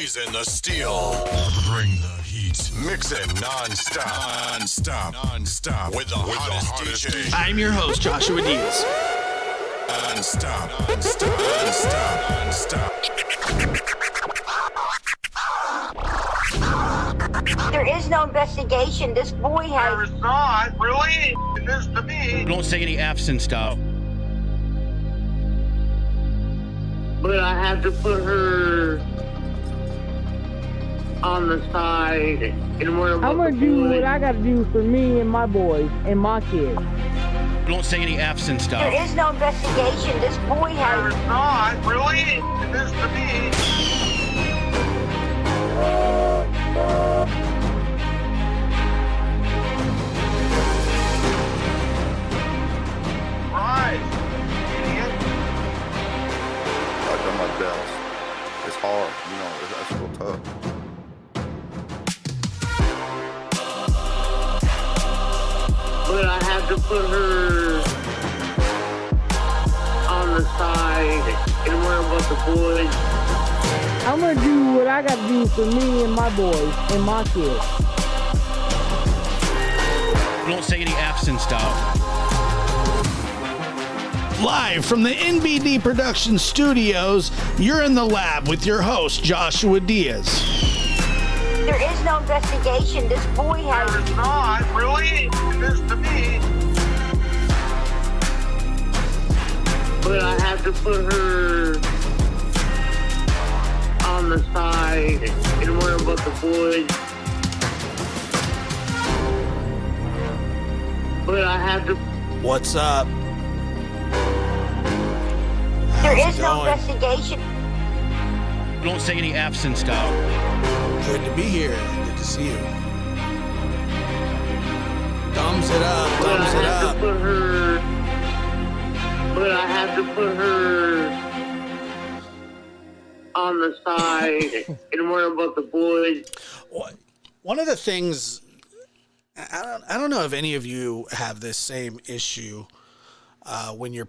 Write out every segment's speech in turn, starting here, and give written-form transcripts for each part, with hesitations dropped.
Blazing the steel. Bring the heat. Mix it non-stop with the hottest DJ. I'm your host, Joshua Diaz. Non-stop. There is no investigation. This boy has... There's not, really? It is to me. Don't say any F's and stuff. But I have to put her on the side and where I'm gonna do what I gotta do for me and my boys and my kids. Don't say any F's and stuff. There is no investigation. This boy has... There's not, really? It is to me. Rise, idiot. I've done my best. It's hard, that's real tough. But I have to put her on the side and where about the boys. I'm gonna do what I gotta do for me and my boys and my kids. Don't say any F's and stuff. Live from the NBD Production Studios, you're in the lab with your host, Joshua Diaz. There is no investigation. This boy has... There's not, really? It is to me. But I have to put her on the side and where about the boys. But I have to... What's up? There is no investigation. Don't say any F's and stuff. Good to be here. Good to see you. Thumbs it up. But I Thumbs it have up. to put her... But I have to put her on the side and where about the boys. One of the things, I don't know if any of you have this same issue when you're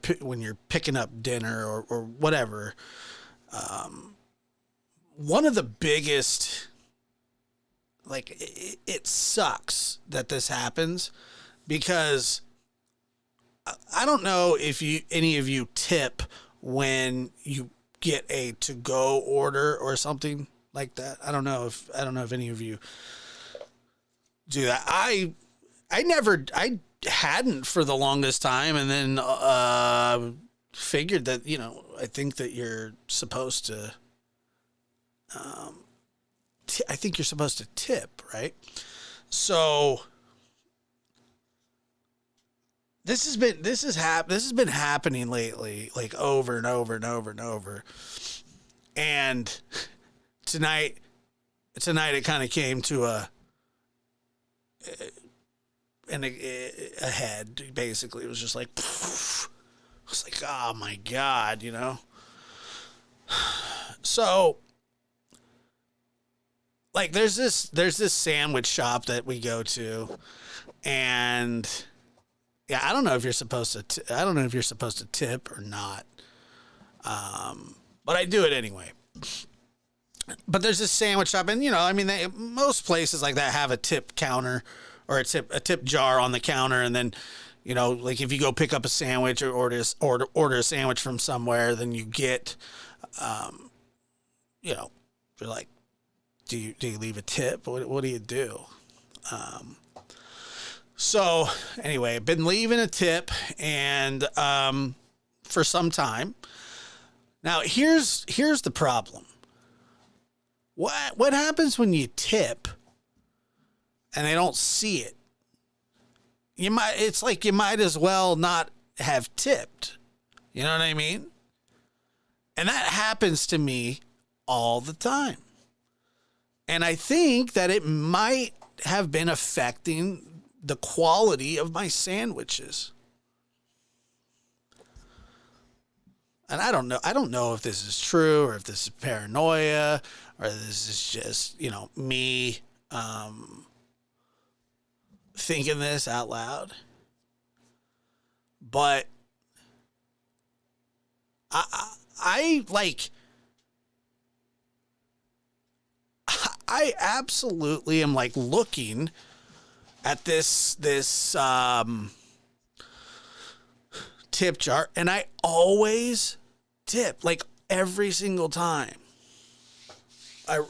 picking up dinner or whatever. One of the biggest, it sucks that this happens because I don't know if any of you tip when you get a to-go order or something like that. I don't know if any of you do that. I hadn't for the longest time, and then figured that I think that you're supposed to. I think you're supposed to tip, right? So this has been happening lately, like over and over and over and over. And tonight it kind of came to a head. Basically, it was just like, I was like, oh my God, So, there's this sandwich shop that we go to, and yeah, I don't know if you're supposed to. I don't know if you're supposed to tip or not, but I do it anyway. But there's this sandwich shop, and most places like that have a tip counter or a tip jar on the counter, and then if you go pick up a sandwich or order a sandwich from somewhere, then you get, you're like, do you leave a tip? What do you do? So anyway, I've been leaving a tip and for some time. Now here's the problem. What happens when you tip and they don't see it? It's like you might as well not have tipped. You know what I mean? And that happens to me all the time. And I think that it might have been affecting the quality of my sandwiches. And I don't know if this is true or if this is paranoia or this is just, me thinking this out loud. But I like I absolutely am like looking at this tip jar, and I always tip, like every single time. I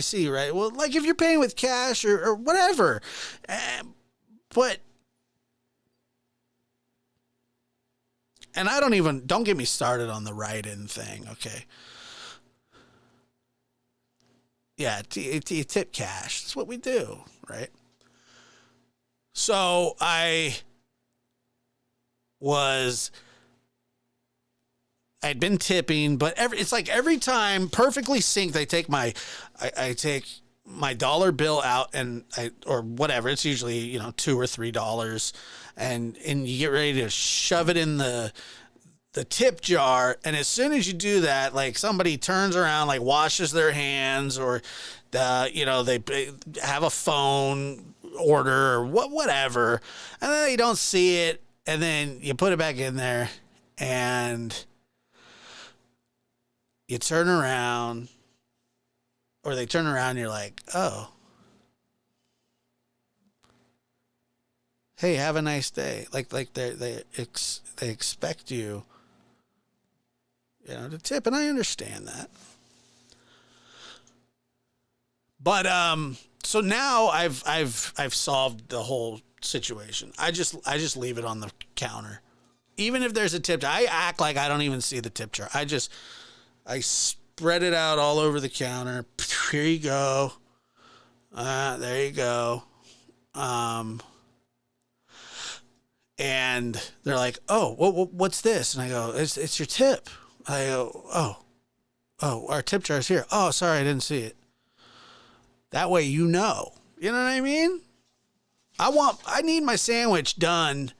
see, right? Well, like if you're paying with cash or whatever, but, and don't get me started on the write-in thing, okay? Yeah, you tip cash. That's what we do, right? So I'd been tipping, but it's like every time perfectly synced, I take my dollar bill out or whatever. It's usually, $2 or $3, and you get ready to shove it in the tip jar. And as soon as you do that, like somebody turns around, like washes their hands, or they have a phone order or whatever, and then they don't see it, and then you put it back in there, and you turn around, or they turn around, and you're like, oh, hey, have a nice day. Like they expect you, to tip, and I understand that. But so now I've solved the whole situation. I just leave it on the counter, even if there's a tip jar. I act like I don't even see the tip jar. I spread it out all over the counter. Here you go. There you go. And they're like, oh, what's this? And I go, it's your tip. I go, oh, our tip jar's here. Oh, sorry, I didn't see it. That way, you know what I mean? I need my sandwich done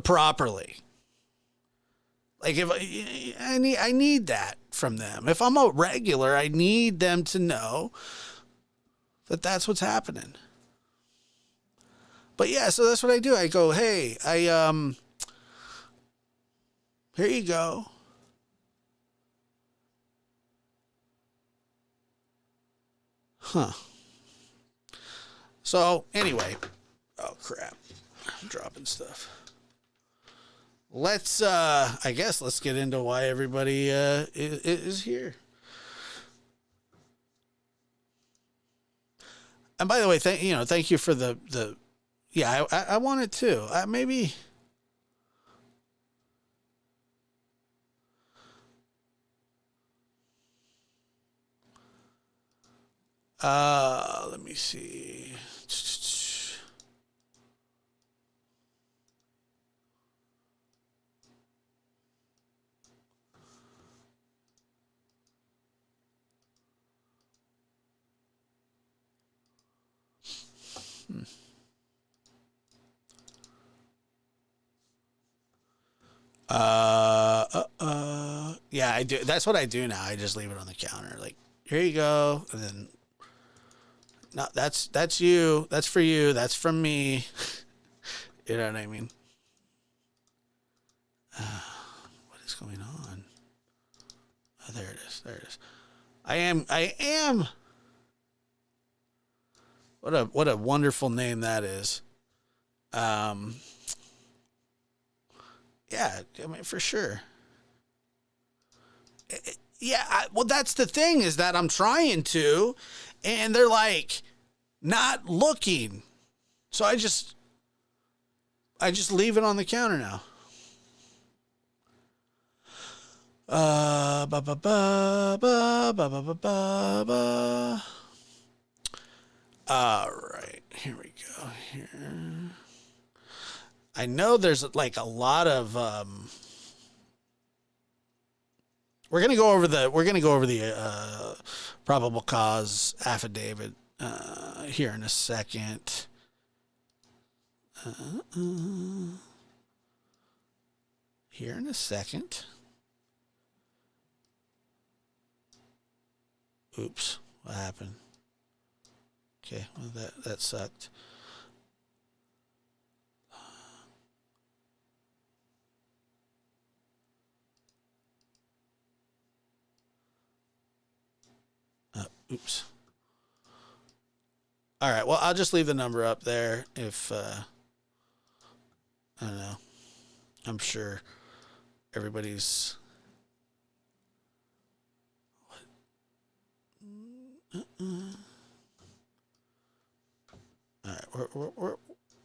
properly. Like if I need that from them. If I'm a regular, I need them to know that that's what's happening. But yeah, so that's what I do. I go, hey, here you go. Huh. So anyway, oh crap, I'm dropping stuff. Let's get into why everybody is here. And by the way, thank you for the yeah, I want it too. Maybe. Let me see. Yeah, I do. That's what I do now. I just leave it on the counter. Like, here you go. And then, no, that's you. That's for you. That's from me. You know what I mean? What is going on? Oh, there it is. There it is. I am. What a wonderful name that is. Yeah, I mean, for sure. Yeah, well, that's the thing, is that I'm trying to, and they're like not looking. So I just leave it on the counter now. Ba ba ba ba ba ba ba ba ba. All right, here we go. Here, I know there's like a lot of. We're gonna go over the probable cause affidavit here in a second. Here in a second. Oops, what happened? Okay, well that sucked. Oops. All right. Well, I'll just leave the number up there if, I don't know. I'm sure everybody's. All right.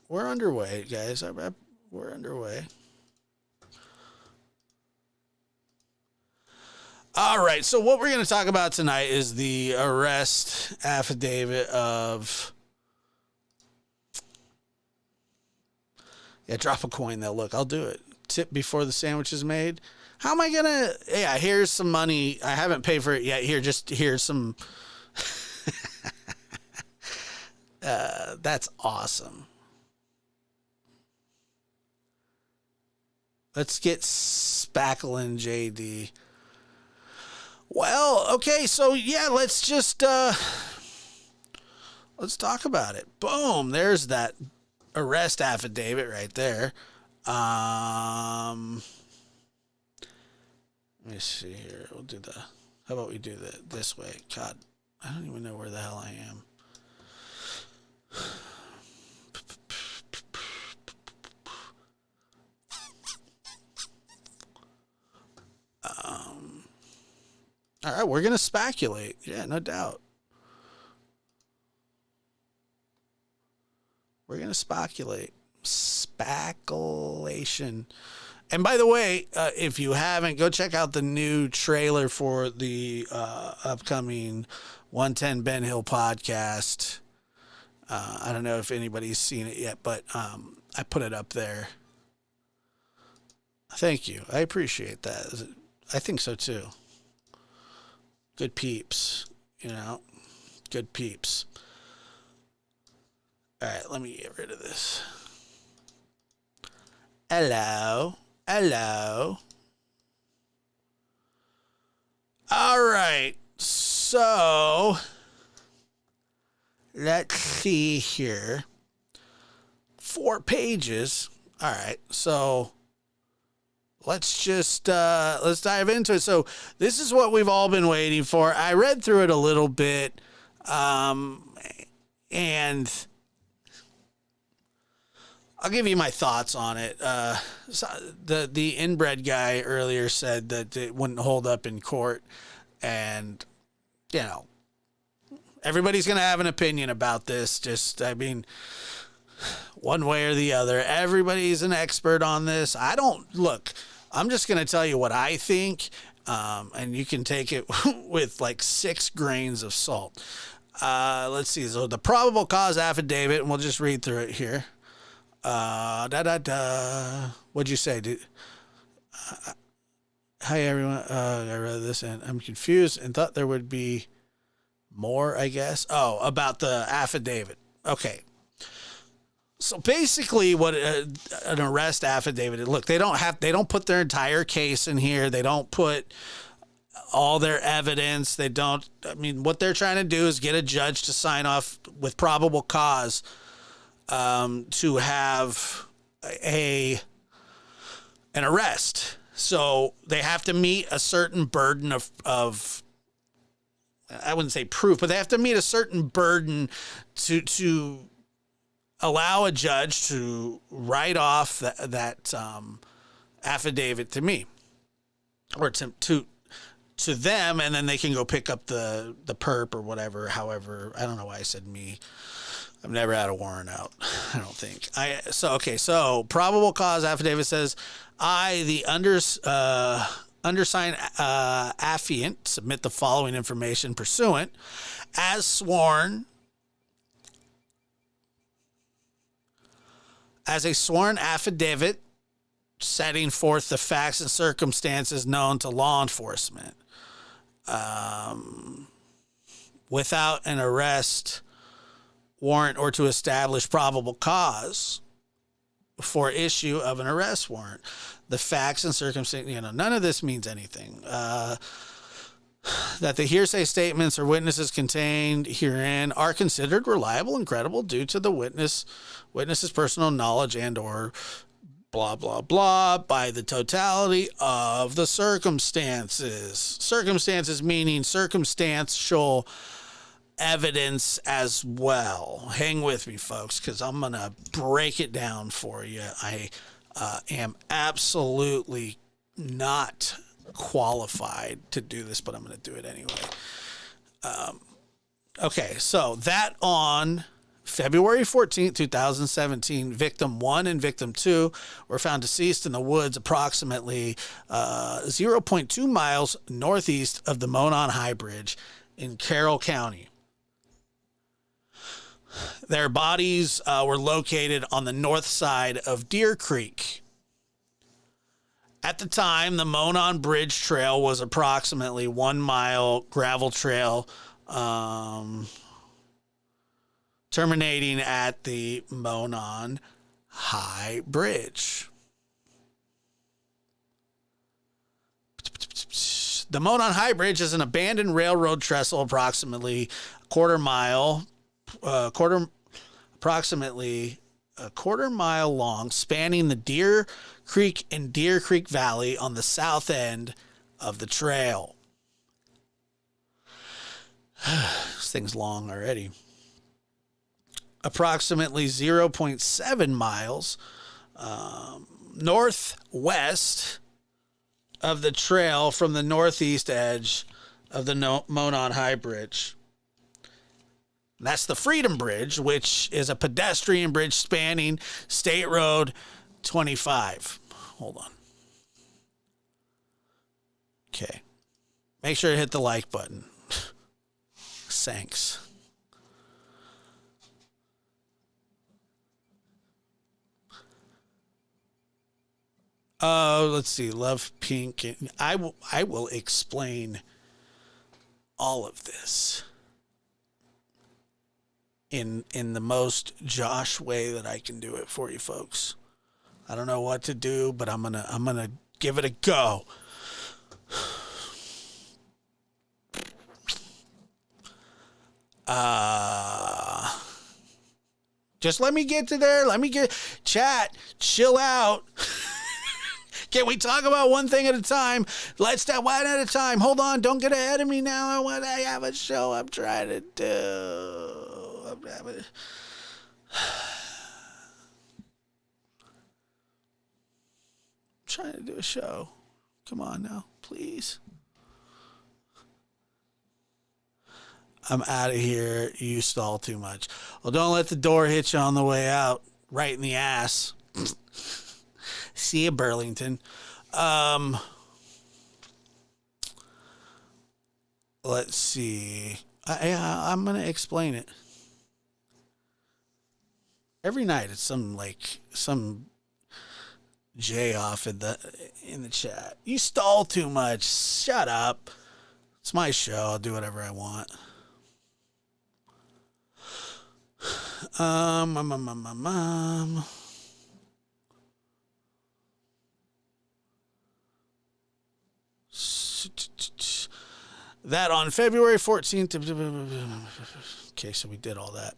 We're underway, guys. We're underway. All right, so what we're going to talk about tonight is the arrest affidavit of... Yeah, drop a coin there. Look, I'll do it. Tip before the sandwich is made. How am I going to... Yeah, here's some money. I haven't paid for it yet. Here's some... That's awesome. Let's get spackling, JD. Well, okay, so yeah, let's just let's talk about it. Boom, there's that arrest affidavit right there. Let me see here. We'll do the. How about we do that this way? God, I don't even know where the hell I am. All right, we're going to speculate. Yeah, no doubt. We're going to speculate. Speculation. And by the way, if you haven't, go check out the new trailer for the upcoming 110 Ben Hill podcast. I don't know if anybody's seen it yet, but I put it up there. Thank you. I appreciate that. I think so too. Good peeps, you know, good peeps. All right, let me get rid of this. Hello. All right, so let's see here. 4 pages. All right, so let's just let's dive into it. So this is what we've all been waiting for. I read through it a little bit, and I'll give you my thoughts on it. So the inbred guy earlier said that it wouldn't hold up in court, and you know, everybody's gonna have an opinion about this. Just, I mean, one way or the other. Everybody's an expert on this. I don't look. I'm just going to tell you what I think, and you can take it with like 6 grains of salt. Let's see. So the probable cause affidavit, and we'll just read through it here. What'd you say, dude? Hi, everyone. I read this, and I'm confused and thought there would be more, I guess. Oh, about the affidavit. Okay. So basically what an arrest affidavit, look, they don't put their entire case in here. They don't put all their evidence. They don't, I mean, what they're trying to do is get a judge to sign off with probable cause to have an arrest. So they have to meet a certain burden of I wouldn't say proof, but they have to meet a certain burden to allow a judge to write off that affidavit to me or to them, and then they can go pick up the perp or whatever. However, I don't know why I said me. I've never had a warrant out, I don't think. So probable cause affidavit says, I, the undersigned affiant, submit the following information pursuant as sworn as a sworn affidavit setting forth the facts and circumstances known to law enforcement without an arrest warrant or to establish probable cause for issue of an arrest warrant. The facts and circumstances, none of this means anything. That the hearsay statements or witnesses contained herein are considered reliable and credible due to the witness's personal knowledge and or blah, blah, blah by the totality of the circumstances. Circumstances meaning circumstantial evidence as well. Hang with me, folks, because I'm going to break it down for you. I am absolutely not qualified to do this, but I'm going to do it anyway. Okay, so that on February 14th, 2017, victim 1 and victim 2 were found deceased in the woods approximately 0.2 miles northeast of the Monon High Bridge in Carroll County. Their bodies were located on the north side of Deer Creek. At the time, the Monon Bridge Trail was approximately 1 mile gravel trail terminating at the Monon High Bridge. The Monon High Bridge is an abandoned railroad trestle approximately a quarter mile long, spanning the Deer Creek and Deer Creek Valley on the south end of the trail. This thing's long already. Approximately 0.7 miles northwest of the trail from the northeast edge of the Monon High Bridge. That's the Freedom Bridge, which is a pedestrian bridge spanning State Road 25. Hold on. Okay. Make sure to hit the like button. Thanks. Let's see. Love Pink. I will explain all of this in the most Josh way that I can do it for you folks. I don't know what to do, but I'm gonna give it a go. Just let me get to there. Let me get chat. Chill out. Can we talk about one thing at a time? Let's do one at a time. Hold on. Don't get ahead of me now. I have a show I'm trying to do. I'm trying to do a show. Come on now, please. I'm out of here. You stall too much. Well, don't let the door hit you on the way out. Right in the ass. See you, Burlington. Let's see. I'm going to explain it. Every night it's some J off in the chat. You stall too much. Shut up. It's my show. I'll do whatever I want. That on February 14th. Okay, so we did all that.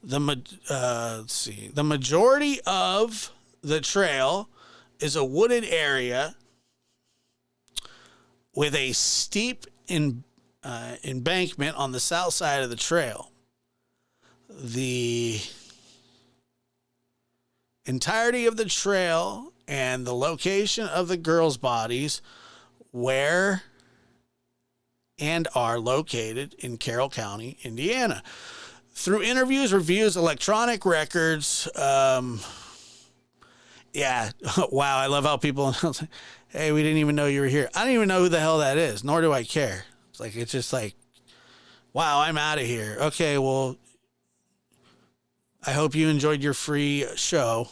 Let's see. The majority of the trail is a wooded area with a steep embankment on the south side of the trail. The entirety of the trail and the location of the girls' bodies where and are located in Carroll County, Indiana. Through interviews, reviews, electronic records, yeah, wow, I love how people, hey, we didn't even know you were here. I don't even know who the hell that is, nor do I care. It's just like, wow, I'm out of here. Okay, well, I hope you enjoyed your free show.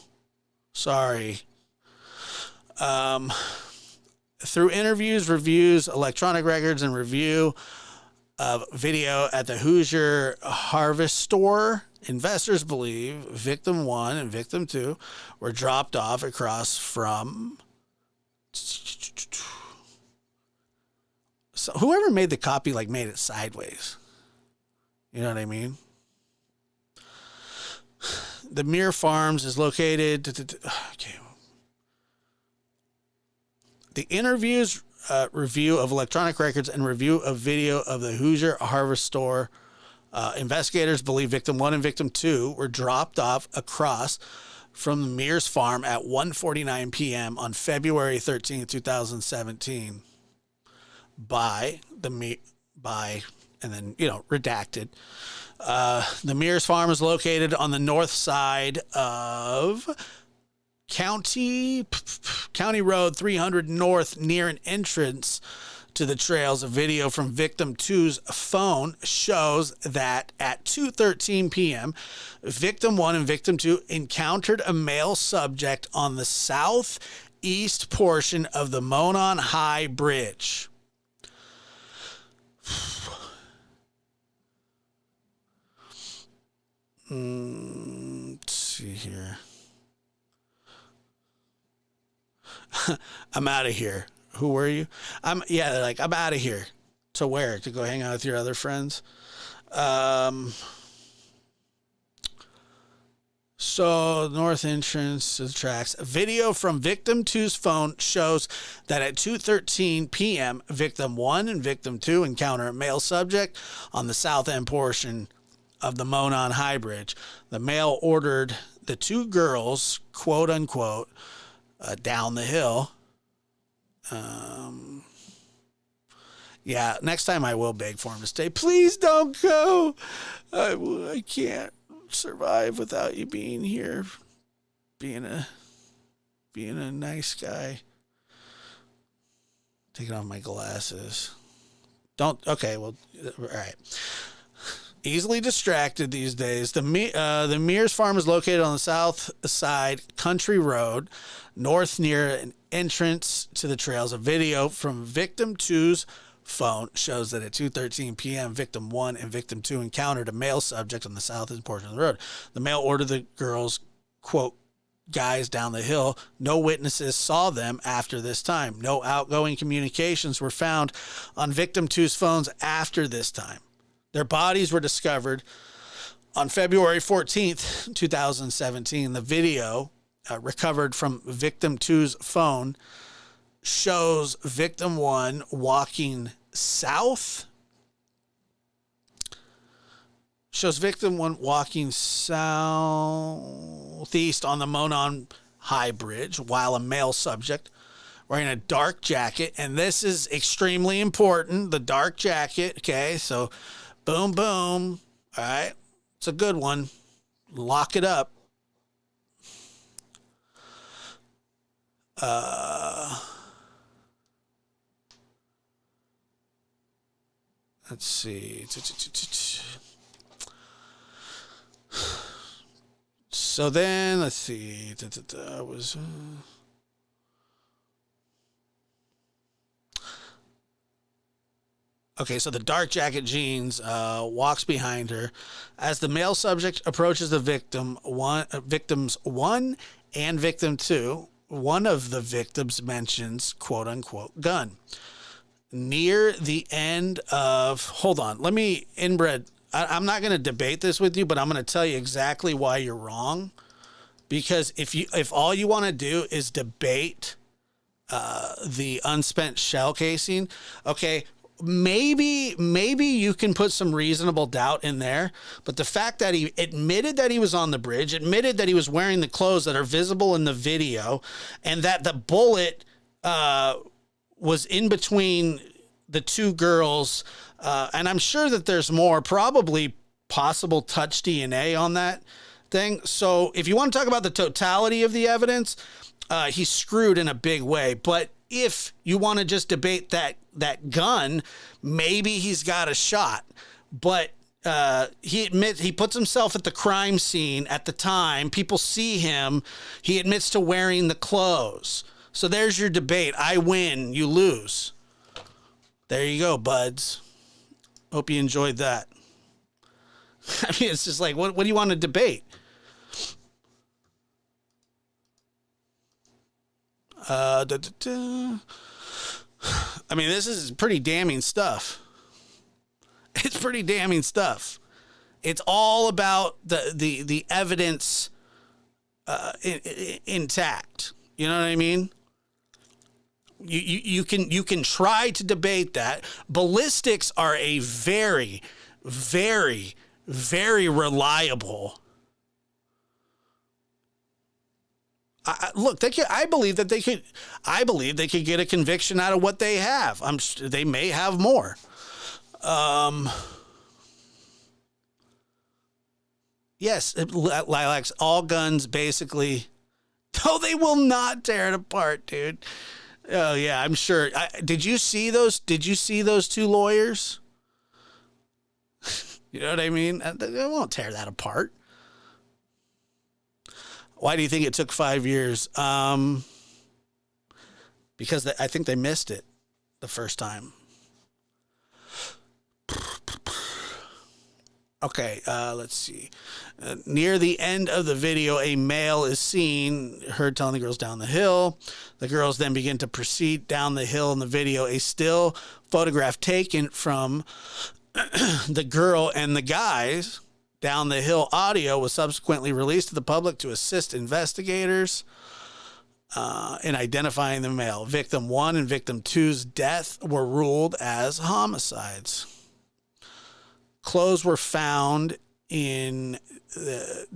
Sorry. Through interviews, reviews, electronic records, and review of video at the Hoosier Harvest Store, investors believe victim 1 and victim 2 were dropped off across from... So whoever made the copy made it sideways. You know what I mean? The Muir Farms is located... Okay. The interviews, review of electronic records and review of video of the Hoosier Harvest Store. Investigators believe victim 1 and victim 2 were dropped off across from the Mears farm at 1:49 p.m. on February 13, 2017 by and then, redacted. The Mears farm is located on the north side of County Road 300 North near an entrance to the trails. A video from victim 2's phone shows that at 2:13 p.m., victim 1 and victim 2 encountered a male subject on the southeast portion of the Monon High Bridge. Let's see here. I'm out of here. Who were you? I'm out of here. To where? To go hang out with your other friends? So, north entrance to the tracks. A video from victim 2's phone shows that at 2:13 p.m., victim 1 and victim 2 encounter a male subject on the south end portion of the Monon High Bridge. The male ordered the two girls, quote unquote, down the hill. Next time I will beg for him to stay. Please don't go. I can't survive without you being here. Being a nice guy. Taking off my glasses. Okay, well, all right. Easily distracted these days. The Mears farm is located on the south side Country Road, north near an entrance to the trails. A video from victim 2's phone shows that at 2:13 p.m., victim 1 and victim 2 encountered a male subject on the southeast portion of the road. The male ordered the girls, quote, guys down the hill. No witnesses saw them after this time. No outgoing communications were found on victim 2's phones after this time. Their bodies were discovered on February 14th, 2017. The video recovered from victim 2's phone shows victim 1 walking south. Shows victim 1 walking southeast on the Monon High Bridge while a male subject wearing a dark jacket. And this is extremely important, the dark jacket. Okay, so boom, boom. All right. It's a good one. Lock it up. Let's see. So then, let's see. Okay, so the dark jacket jeans walks behind her. As the male subject approaches the victims 1 and victim 2, one of the victims mentions, quote unquote, gun. Near the end of, hold on, let me inbred. I'm not going to debate this with you, but I'm going to tell you exactly why you're wrong. Because if all you want to do is debate the unspent shell casing, okay, maybe you can put some reasonable doubt in there, but the fact that he admitted that he was on the bridge, admitted that he was wearing the clothes that are visible in the video, and that the bullet was in between the two girls, and I'm sure that there's more, probably possible touch DNA on that thing. So if you want to talk about the totality of the evidence, he's screwed in a big way. But if you want to just debate that gun, maybe he's got a shot. But he puts himself at the crime scene at the time. People see him. He admits to wearing the clothes. So there's your debate. I win, you lose. There you go, buds. Hope you enjoyed that. I mean, it's just like, what do you want to debate? I mean, this is pretty damning stuff. It's pretty damning stuff. It's all about the evidence intact. You know what I mean? You can try to debate that. Ballistics are a very, very, very reliable. Look, I believe they could get a conviction out of what they have. They may have more. Yes, Lilacs, all guns basically. No, they will not tear it apart, dude. Oh yeah, I'm sure. Did you see those? Did you see those two lawyers? You know what I mean? They won't tear that apart. Why do you think it took 5 years? Because I think they missed it the first time. Okay, let's see. Near the end of the video, a male is seen, heard telling the girls down the hill. The girls then begin to proceed down the hill in the video. A still photograph taken from the girl and the guys down the hill audio was subsequently released to the public to assist investigators in identifying the male. Victim 1 and Victim 2's death were ruled as homicides. Clothes were found in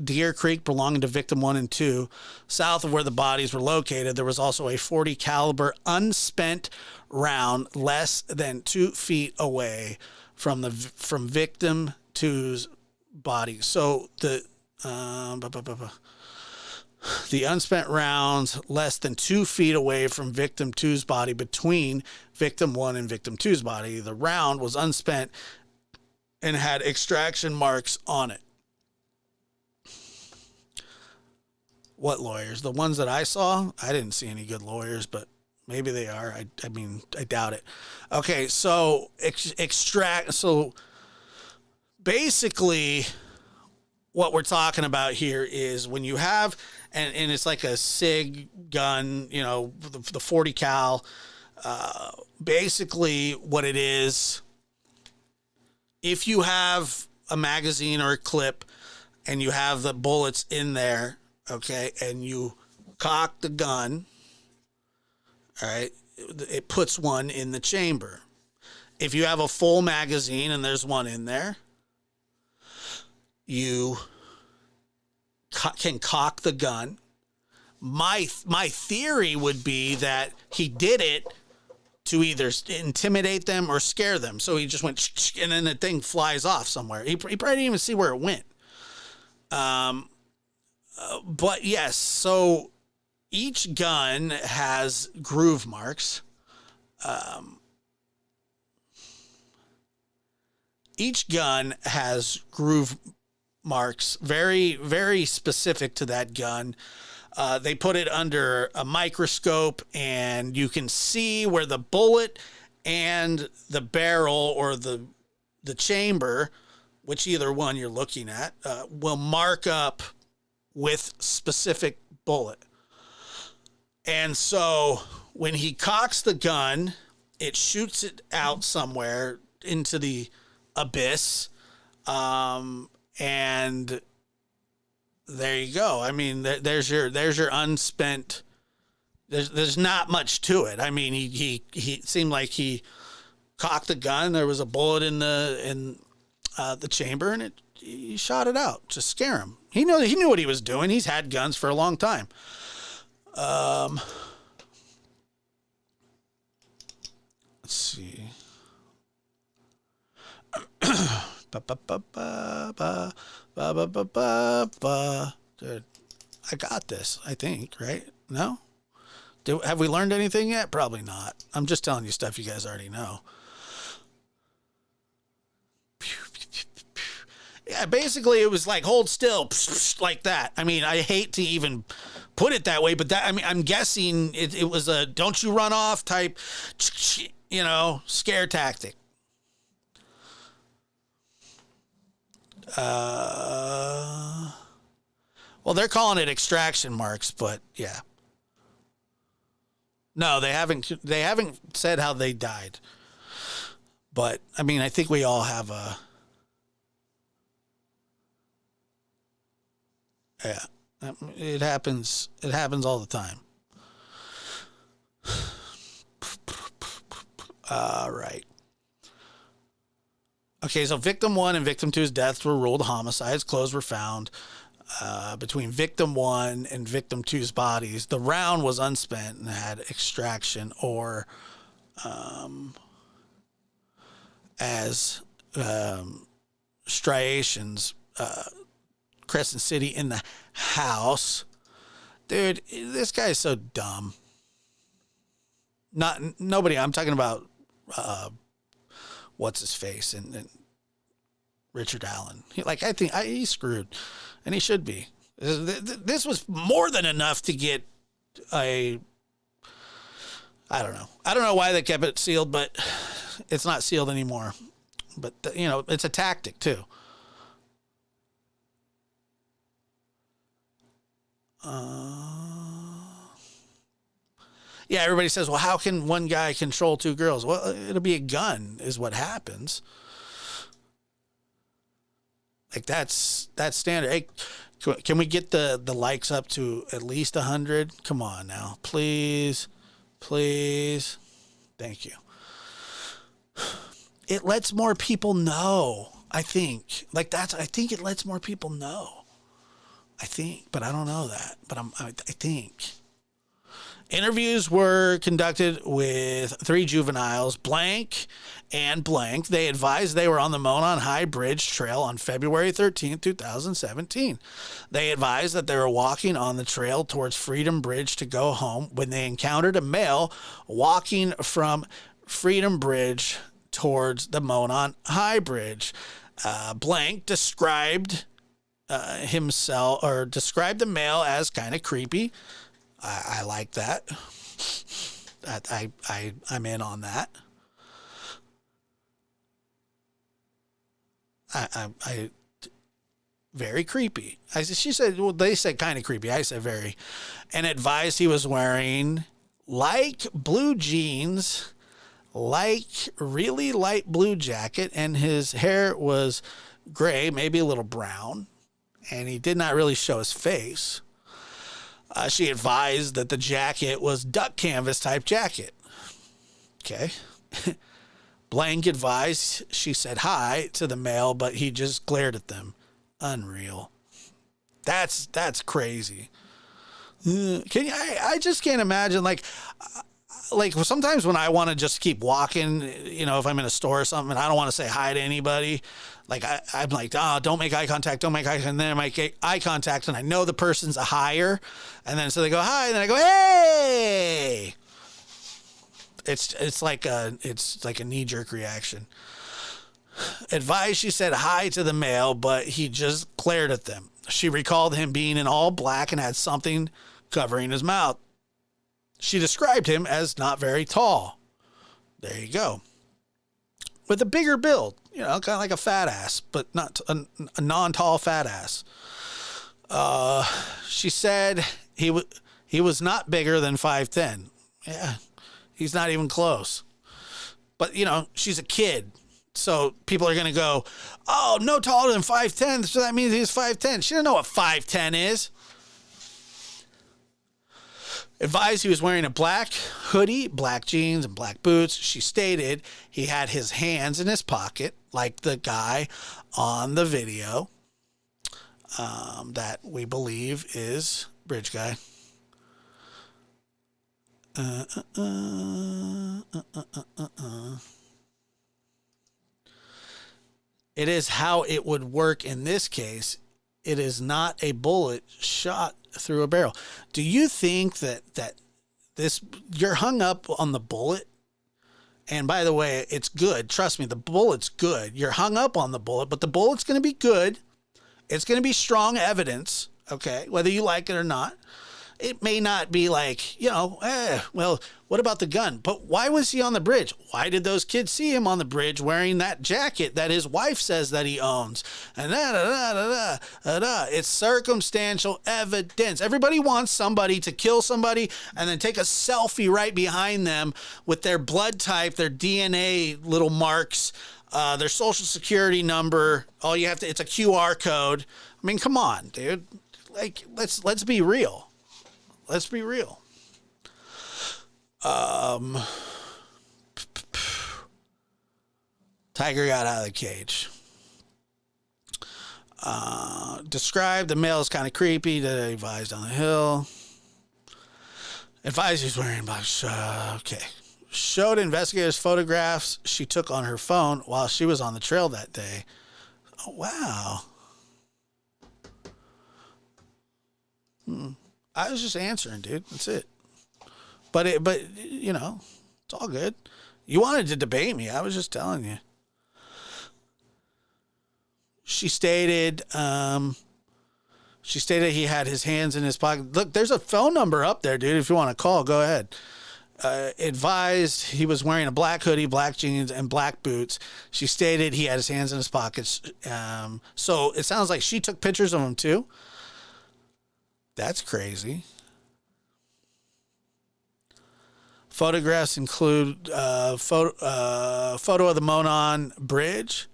Deer Creek belonging to Victim 1 and 2. South of where the bodies were located, there was also a .40 caliber unspent round less than 2 feet away from Victim 2's body. So the unspent rounds less than 2 feet away from Victim 2's body between Victim 1 and Victim 2's body. The round was unspent and had extraction marks on it. What lawyers? The ones that I saw? I didn't see any good lawyers, but maybe they are. I mean, I doubt it. Okay, so So basically, what we're talking about here is when you have, and it's like a SIG gun, you know, the .40 cal. Basically, what it is, if you have a magazine or a clip and you have the bullets in there, okay, and you cock the gun, all right, it puts one in the chamber. If you have a full magazine and there's one in there, you can cock the gun. My theory would be that he did it to either intimidate them or scare them. So he just went, and then the thing flies off somewhere. He probably didn't even see where it went. But yes, so each gun has groove marks. Each gun has groove marks, very, very specific to that gun. They put it under a microscope and you can see where the bullet and the barrel or the chamber, which either one you're looking at, will mark up with specific bullet. And so when he cocks the gun, it shoots it out somewhere into the abyss. And there you go. I mean, there's your unspent. There's not much to it. I mean, he seemed like he cocked the gun. There was a bullet in the chamber, and he shot it out to scare him. He knew what he was doing. He's had guns for a long time. Let's see. Dude, I got this, I think, right? No? Have we learned anything yet? Probably not. I'm just telling you stuff you guys already know. Yeah, basically it was like hold still, like that. I mean, I hate to even put it that way, but that, I mean, I'm guessing it was a don't you run off type, scare tactic. Well, they're calling it extraction marks, but yeah. No, they haven't said how they died. But I mean, I think we all have a yeah. It happens all the time. Right. Okay, so victim 1 and victim 2's deaths were ruled homicides. Clothes were found between victim 1 and victim 2's bodies. The round was unspent and had extraction or as striations, Crescent City in the house. Dude, this guy is so dumb. Nobody. I'm talking about what's his face and Richard Allen. I think he's screwed, and he should be. This was more than enough to get a. I don't know why they kept it sealed, but it's not sealed anymore. But it's a tactic too. Yeah, everybody says, well, how can one guy control two girls? Well, it'll be a gun is what happens. Like that's standard. Hey, can we get the likes up to at least 100? Come on now, please. Thank you. It lets more people know. I think I think it lets more people know. I think, but I don't know that. But I think. Interviews were conducted with 3 juveniles, blank and blank. They advised they were on the Monon High Bridge Trail on February 13, 2017. They advised that they were walking on the trail towards Freedom Bridge to go home when they encountered a male walking from Freedom Bridge towards the Monon High Bridge. Blank described himself, or described the male as kind of creepy. I like that. I'm in on that. I very creepy. She said, well, they said kind of creepy. I said very. And advised he was wearing like blue jeans, like really light blue jacket, and his hair was gray, maybe a little brown, and he did not really show his face. She advised that the jacket was duck canvas type jacket. Okay. Blank advised she said hi to the male, but he just glared at them. Unreal. That's crazy. I just can't imagine, like sometimes when I want to just keep walking, if I'm in a store or something and I don't want to say hi to anybody, like I'm like, don't make eye contact, and then I make eye contact and I know the person's a hire, and then so they go hi, and then I go, hey. It's like a knee-jerk reaction. Advised she said hi to the male, but he just glared at them. She recalled him being in all black and had something covering his mouth. She described him as not very tall. There you go. With a bigger build, kind of like a fat ass, but not a non-tall fat ass. She said he was not bigger than 5'10". Yeah, he's not even close. But, she's a kid. So people are going to go, oh, no taller than 5'10", so that means he's 5'10". She doesn't know what 5'10" is. Advised he was wearing a black hoodie, black jeans, and black boots. She stated he had his hands in his pocket, like the guy on the video that we believe is Bridge Guy. It is how it would work in this case. It is not a bullet shot through a barrel. Do you think that this, you're hung up on the bullet? And by the way, it's good. Trust me, the bullet's good. You're hung up on the bullet, but the bullet's going to be good. It's going to be strong evidence, okay, whether you like it or not. It may not be like, well, what about the gun? But why was he on the bridge? Why did those kids see him on the bridge wearing that jacket that his wife says that he owns? And it's circumstantial evidence. Everybody wants somebody to kill somebody and then take a selfie right behind them with their blood type, their DNA little marks, their social security number. All you have to, it's a QR code. I mean, come on, dude. Like, let's be real. Let's be real. Tiger got out of the cage. Described the male as kind of creepy. That advised on the hill. Advised he's wearing black. Okay. Showed investigators photographs she took on her phone while she was on the trail that day. Oh, wow. I was just answering, dude. That's it. But you know, it's all good. You wanted to debate me. I was just telling you. She stated he had his hands in his pocket. Look, there's a phone number up there, dude. If you want to call, go ahead. Advised he was wearing a black hoodie, black jeans, and black boots. She stated he had his hands in his pockets. So it sounds like she took pictures of him too. That's crazy. Photographs include photo of the Monon Bridge.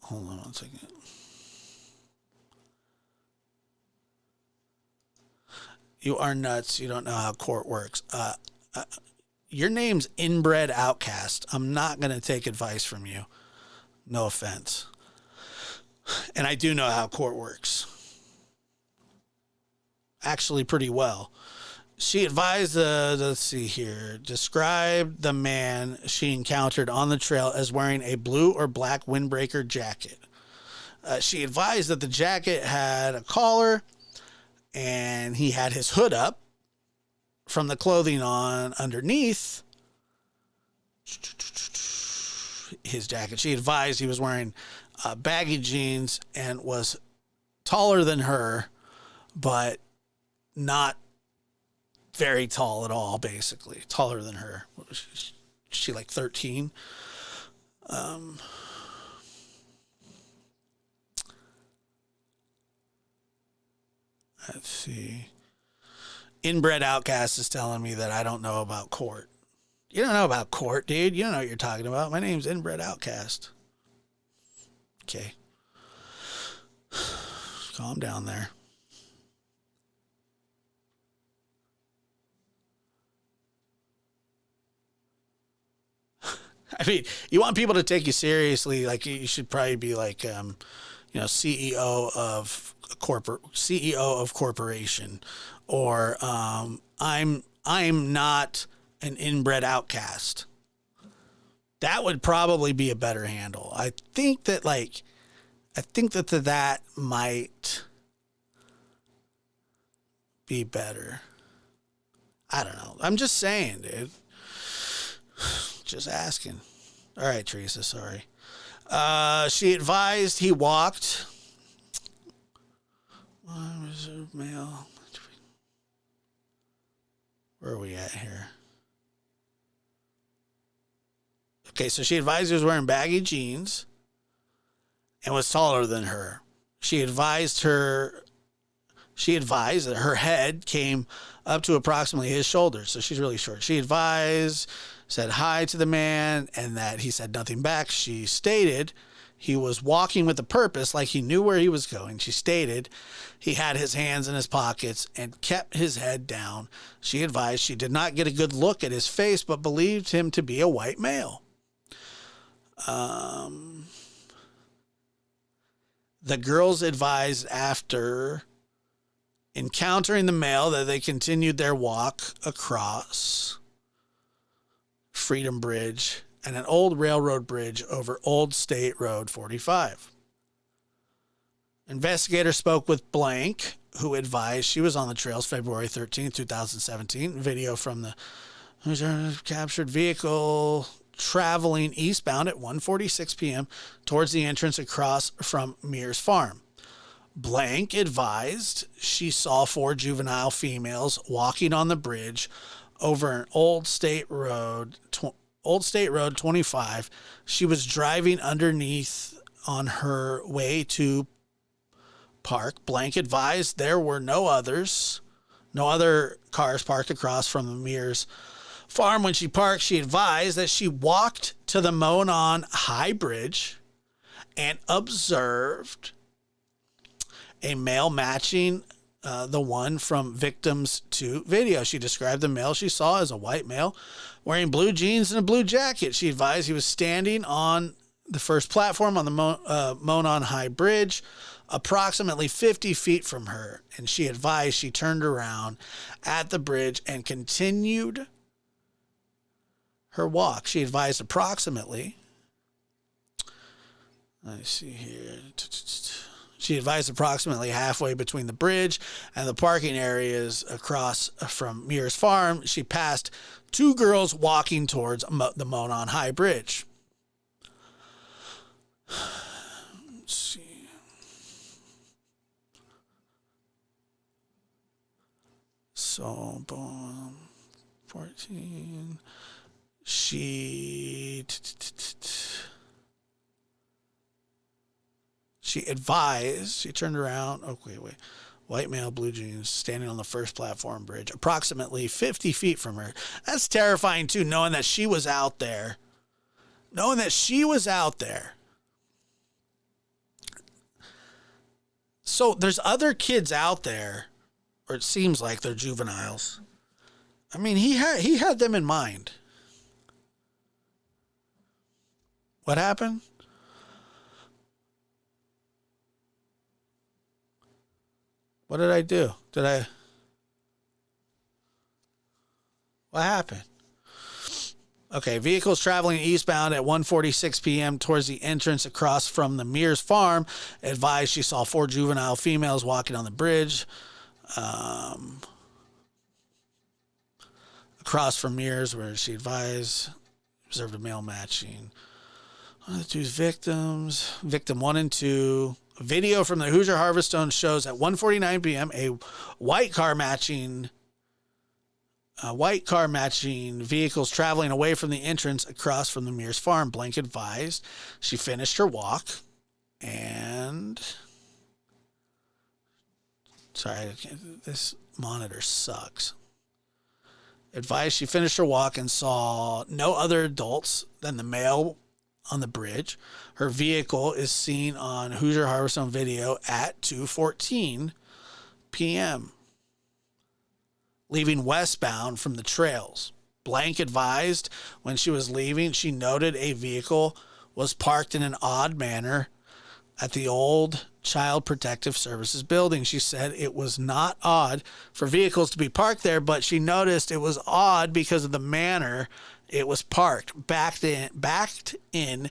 Hold on 1 second. You are nuts. You don't know how court works. Your name's Inbred Outcast. I'm not going to take advice from you. No offense. And I do know how court works. Actually, pretty well. She advised let's see here, described the man she encountered on the trail as wearing a blue or black windbreaker jacket. She advised that the jacket had a collar and he had his hood up from the clothing on underneath his jacket. She advised he was wearing baggy jeans and was taller than her, but not very tall at all, basically. Taller than her. She like 13? Let's see. Inbred Outcast is telling me that I don't know about court. You don't know about court, dude. You don't know what you're talking about. My name's Inbred Outcast. Okay. Calm down there. I mean, you want people to take you seriously, like you should probably be like, CEO of corporation, or I'm not an inbred outcast. That would probably be a better handle. I think that that might be better. I don't know. I'm just saying, dude. Just asking. All right, Teresa, sorry. She advised he walked. Reserve male. Where are we at here? Okay, so she advised he was wearing baggy jeans and was taller than her. She advised that her head came up to approximately his shoulders, so she's really short. She said hi to the man, and that he said nothing back. She stated he was walking with a purpose, like he knew where he was going. She stated he had his hands in his pockets and kept his head down. She advised she did not get a good look at his face, but believed him to be a white male. The girls advised after encountering the male that they continued their walk across Freedom Bridge and an old railroad bridge over Old State Road 45. Investigator spoke with Blank, who advised she was on the trails February 13, 2017. Video from the captured vehicle traveling eastbound at 1:46 p.m. towards the entrance across from Mears Farm. Blank advised she saw 4 juvenile females walking on the bridge over an Old State Road 25. She was driving underneath on her way to park. Blank advised there were no other cars parked across from the Mears Farm. When she parked, she advised that she walked to the Monon High Bridge and observed a male matching the one from Victims to video. She described the male she saw as a white male wearing blue jeans and a blue jacket. She advised he was standing on the first platform on the Monon High Bridge, approximately 50 feet from her. And she advised she turned around at the bridge and continued her walk. She advised approximately, let's see here. She advised approximately halfway between the bridge and the parking areas across from Mears Farm. She passed two girls walking towards the Monon High Bridge. Let's see. So, boom, 14. She advised, she turned around. Oh, wait. White male, blue jeans, standing on the first platform bridge, approximately 50 feet from her. That's terrifying, too, knowing that she was out there. So there's other kids out there, or it seems like they're juveniles. I mean, he had them in mind. What happened? What did I do? What happened? Okay, vehicles traveling eastbound at 1:46 p.m. towards the entrance across from the Mears Farm advised she saw 4 juvenile females walking on the bridge. Across from Mears, where she advised, observed a male matching. One of the two's victims, victim 1 and 2. A video from the Hoosier Harvestone shows at 1:49 p.m. a white car matching vehicles traveling away from the entrance across from the Mears Farm. Blank advised she finished her walk and... Sorry, this monitor sucks. Advised she finished her walk and saw no other adults than the male on the bridge. Her vehicle is seen on Hoosier Harvestone video at 2:14 p.m. leaving westbound from the trails. Blank advised when she was leaving, she noted a vehicle was parked in an odd manner at the old Child Protective Services building. She said it was not odd for vehicles to be parked there, but she noticed it was odd because of the manner it was parked, backed in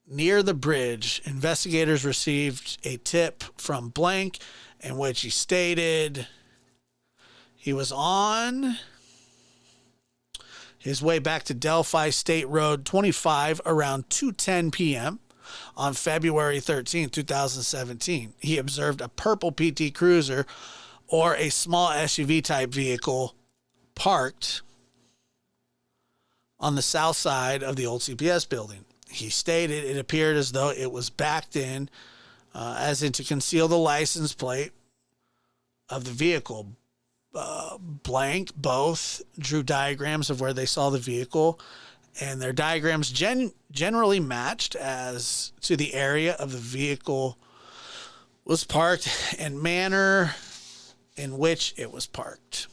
near the bridge. Investigators received a tip from Blank in which he stated he was on his way back to Delphi State Road 25 around 2:10 p.m. on February 13, 2017. He observed a purple PT Cruiser or a small SUV type vehicle parked on the south side of the old CPS building. He stated it appeared as though it was backed in, as in to conceal the license plate of the vehicle. Blank both drew diagrams of where they saw the vehicle, and their diagrams generally matched as to the area of the vehicle was parked and manner in which it was parked.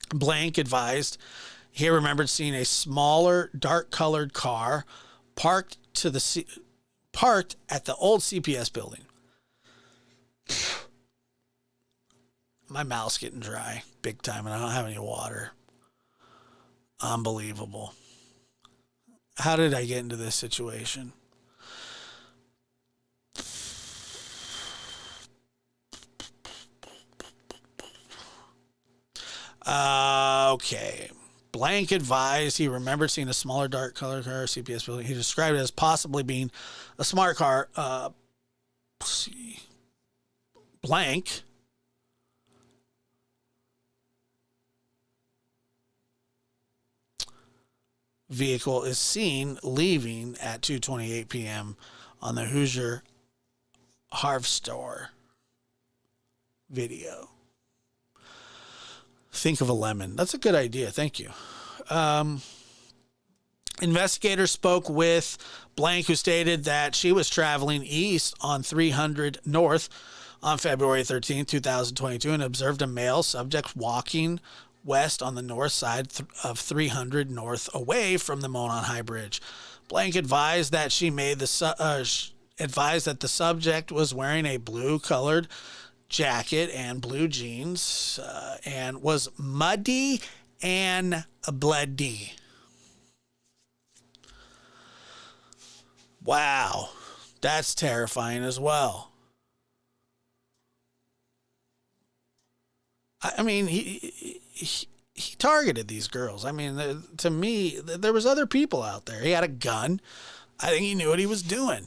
Blank advised he remembered seeing a smaller, dark-colored car parked at the old CPS building. My mouth's getting dry, big time, and I don't have any water. Unbelievable. How did I get into this situation? Okay. Blank advised he remembered seeing a smaller dark colored car, CPS building. He described it as possibly being a smart car. Blank vehicle is seen leaving at 2:28 p.m. on the Hoosier Harvestone video. Think of a lemon. That's a good idea. Thank you. Investigators spoke with Blank, who stated that she was traveling east on 300 North on February 13, 2022, and observed a male subject walking west on the north side of 300 North away from the Monon High Bridge. Blank advised that advised that the subject was wearing a blue-colored jacket and blue jeans and was muddy and bloody. Wow, that's terrifying as well. I mean, he targeted these girls. I mean, to me, there was other people out there. He had a gun. I think he knew what he was doing.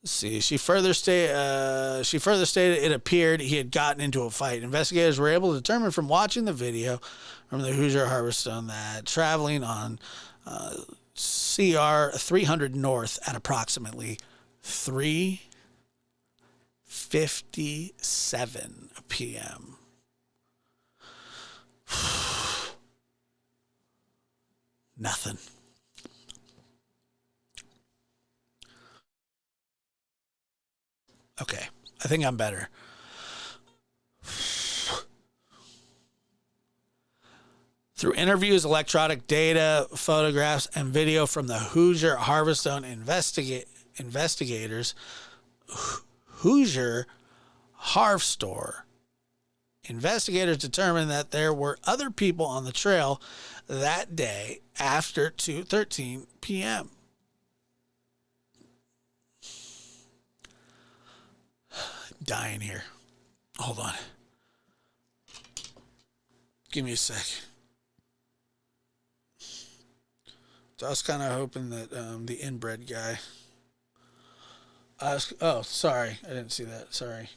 Let's see, she further stated it appeared he had gotten into a fight. Investigators were able to determine from watching the video from the Hoosier Harvestone that traveling on CR 300 North at approximately 3:57 p.m. Nothing. Okay, I think I'm better. Through interviews, electronic data, photographs, and video from the Hoosier Harvestone investigators, Hoosier Harv Store, investigators determined that there were other people on the trail that day after 2:13 p.m. Dying here. Hold on. Give me a sec. So I was kind of hoping that the inbred guy. Oh, sorry. I didn't see that. Sorry.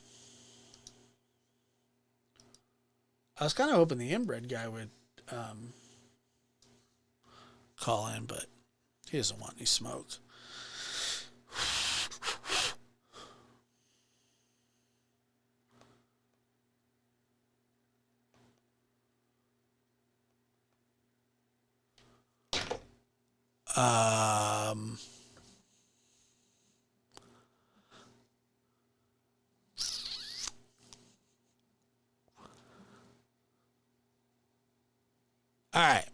I was kind of hoping the inbred guy would call in, but he doesn't want any smoke. All right.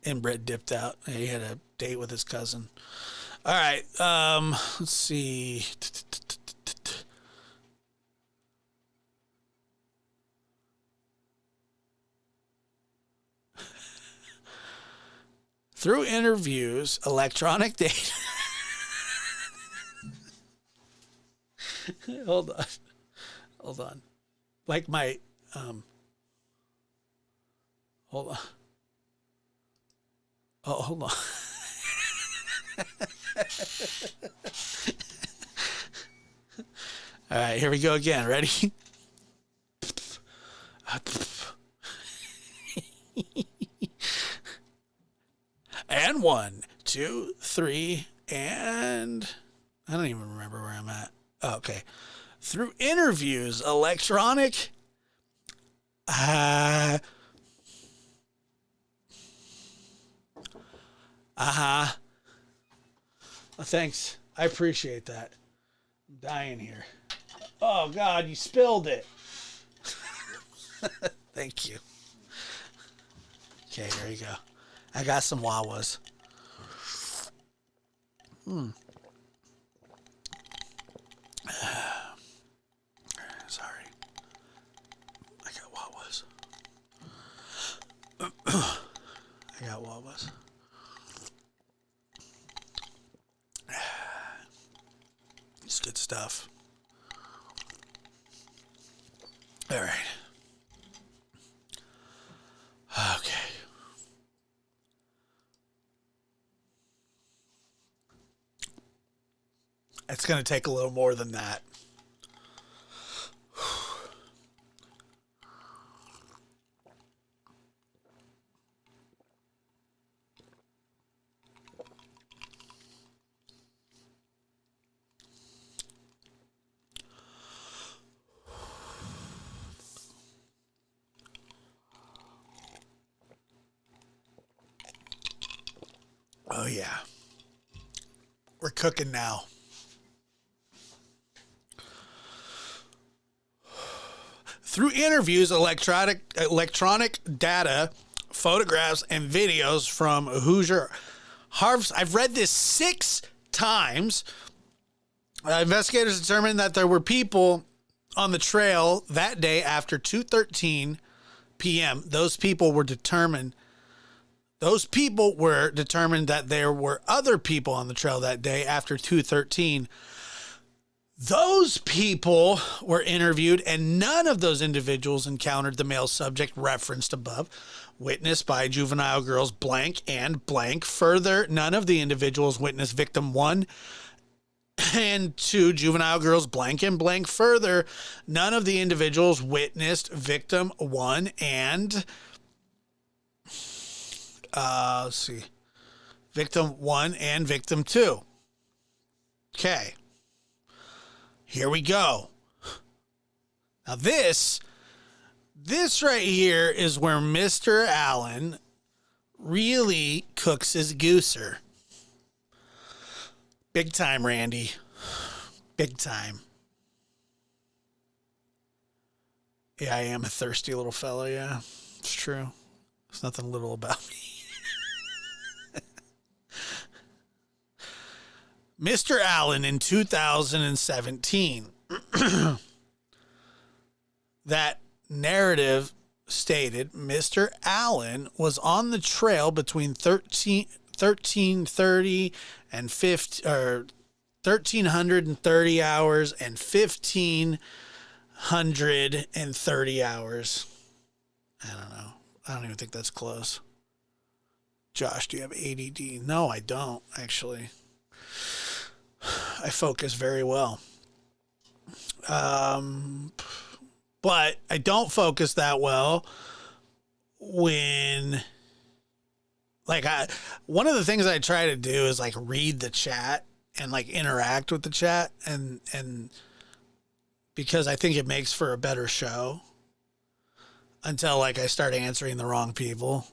Inbred dipped out. He had a date with his cousin. All right. Let's see. Through interviews, electronic data. Hold on. Like my, hold on. Oh, hold on. All right, here we go again. Ready? And 1, 2, 3, and I don't even remember where I'm at. Oh, okay. Through interviews, electronic. Well, thanks. I appreciate that. I'm dying here. Oh, God, you spilled it. Thank you. Okay, there you go. I got some Wawas. Sorry. I got Wawas. I got Wawas. It's good stuff. All right. Okay. It's going to take a little more than that. yeah. We're cooking now. Through interviews, electronic data, photographs, and videos from Hoosier Harvest. I've read this 6 times. Investigators determined that there were people on the trail that day after 2:13 p.m. Those people were determined that there were other people on the trail that day after 2:13. Those people were interviewed, and none of those individuals encountered the male subject referenced above, witnessed by juvenile girls blank and blank. Further, none of the individuals witnessed victim 1 and 2, juvenile girls blank and blank. Further, none of the individuals witnessed victim 1 and victim 1 and victim 2. Okay. Here we go. Now this right here is where Mr. Allen really cooks his gooser. Big time, Randy. Big time. Yeah, I am a thirsty little fella, yeah. It's true. There's nothing little about me. Mr. Allen in 2017. That narrative stated Mr. Allen was on the trail between 1330 and 1330 hours and 1530 hours. I don't know. I don't even think that's close. Josh, do you have ADD? No, I don't, actually. I focus very well. But I don't focus that well when, one of the things I try to do is read the chat and interact with the chat, and because I think it makes for a better show until I start answering the wrong people.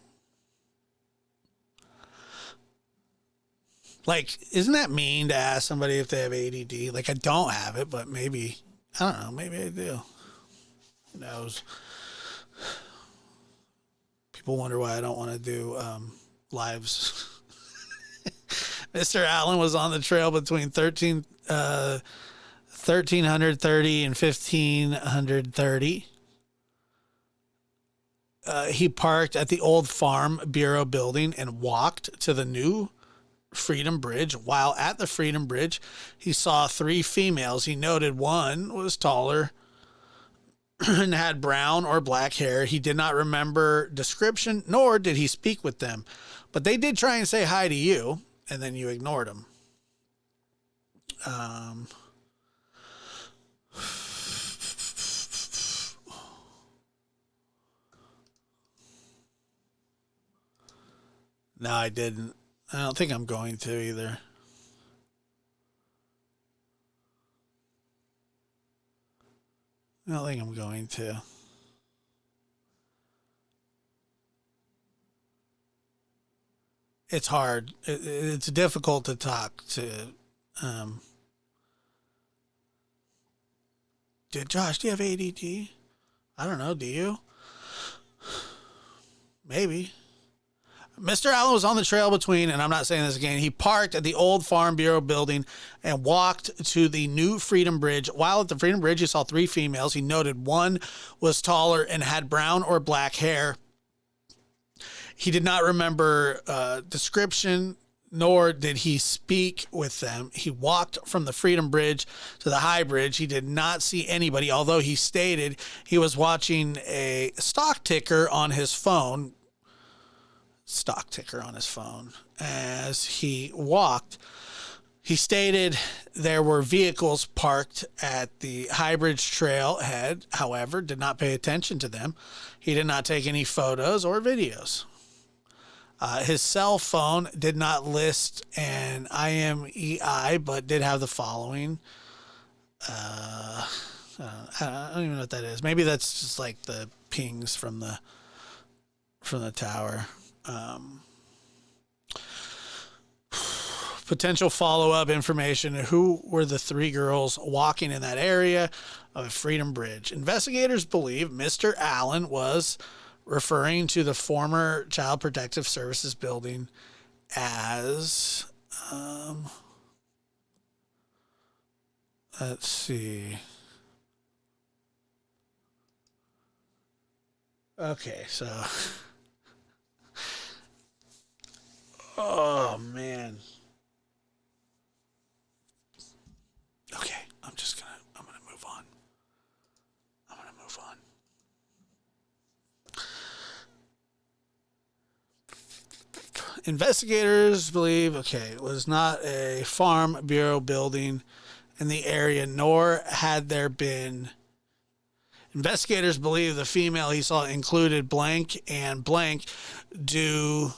Isn't that mean to ask somebody if they have ADD? I don't have it, but maybe, I don't know, maybe I do. Who knows? People wonder why I don't want to do lives. Mr. Allen was on the trail between 1330 and 1530. He parked at the old Farm Bureau building and walked to the new Freedom Bridge. While at the Freedom Bridge, he saw 3 females. He noted one was taller and had brown or black hair. He did not remember description, nor did he speak with them. But they did try and say hi to you, and then you ignored them. No, I didn't. I don't think I'm going to either. I don't think I'm going to. It's hard. It's difficult to talk to. Josh, do you have ADD? I don't know. Do you? Maybe. Mr. Allen was on the trail between, and I'm not saying this again, he parked at the old Farm Bureau building and walked to the new Freedom Bridge. While at the Freedom Bridge, he saw 3 females. He noted one was taller and had brown or black hair. He did not remember description, nor did he speak with them. He walked from the Freedom Bridge to the High Bridge. He did not see anybody, although he stated he was watching a stock ticker on his phone. As he walked. He stated there were vehicles parked at the High Bridge trailhead, however, did not pay attention to them. He did not take any photos or videos. His cell phone did not list an IMEI, but did have the following. I don't even know what that is. Maybe that's just the pings from the tower. potential follow-up information. Who were the three girls walking in that area of Freedom Bridge? Investigators believe Mr. Allen was referring to the former Child Protective Services building as, let's see. Okay, so, oh man. Okay, I'm gonna move on. Investigators believe, it was not a Farm Bureau building in the area, nor had there been. Investigators believe the female he saw included blank and blank due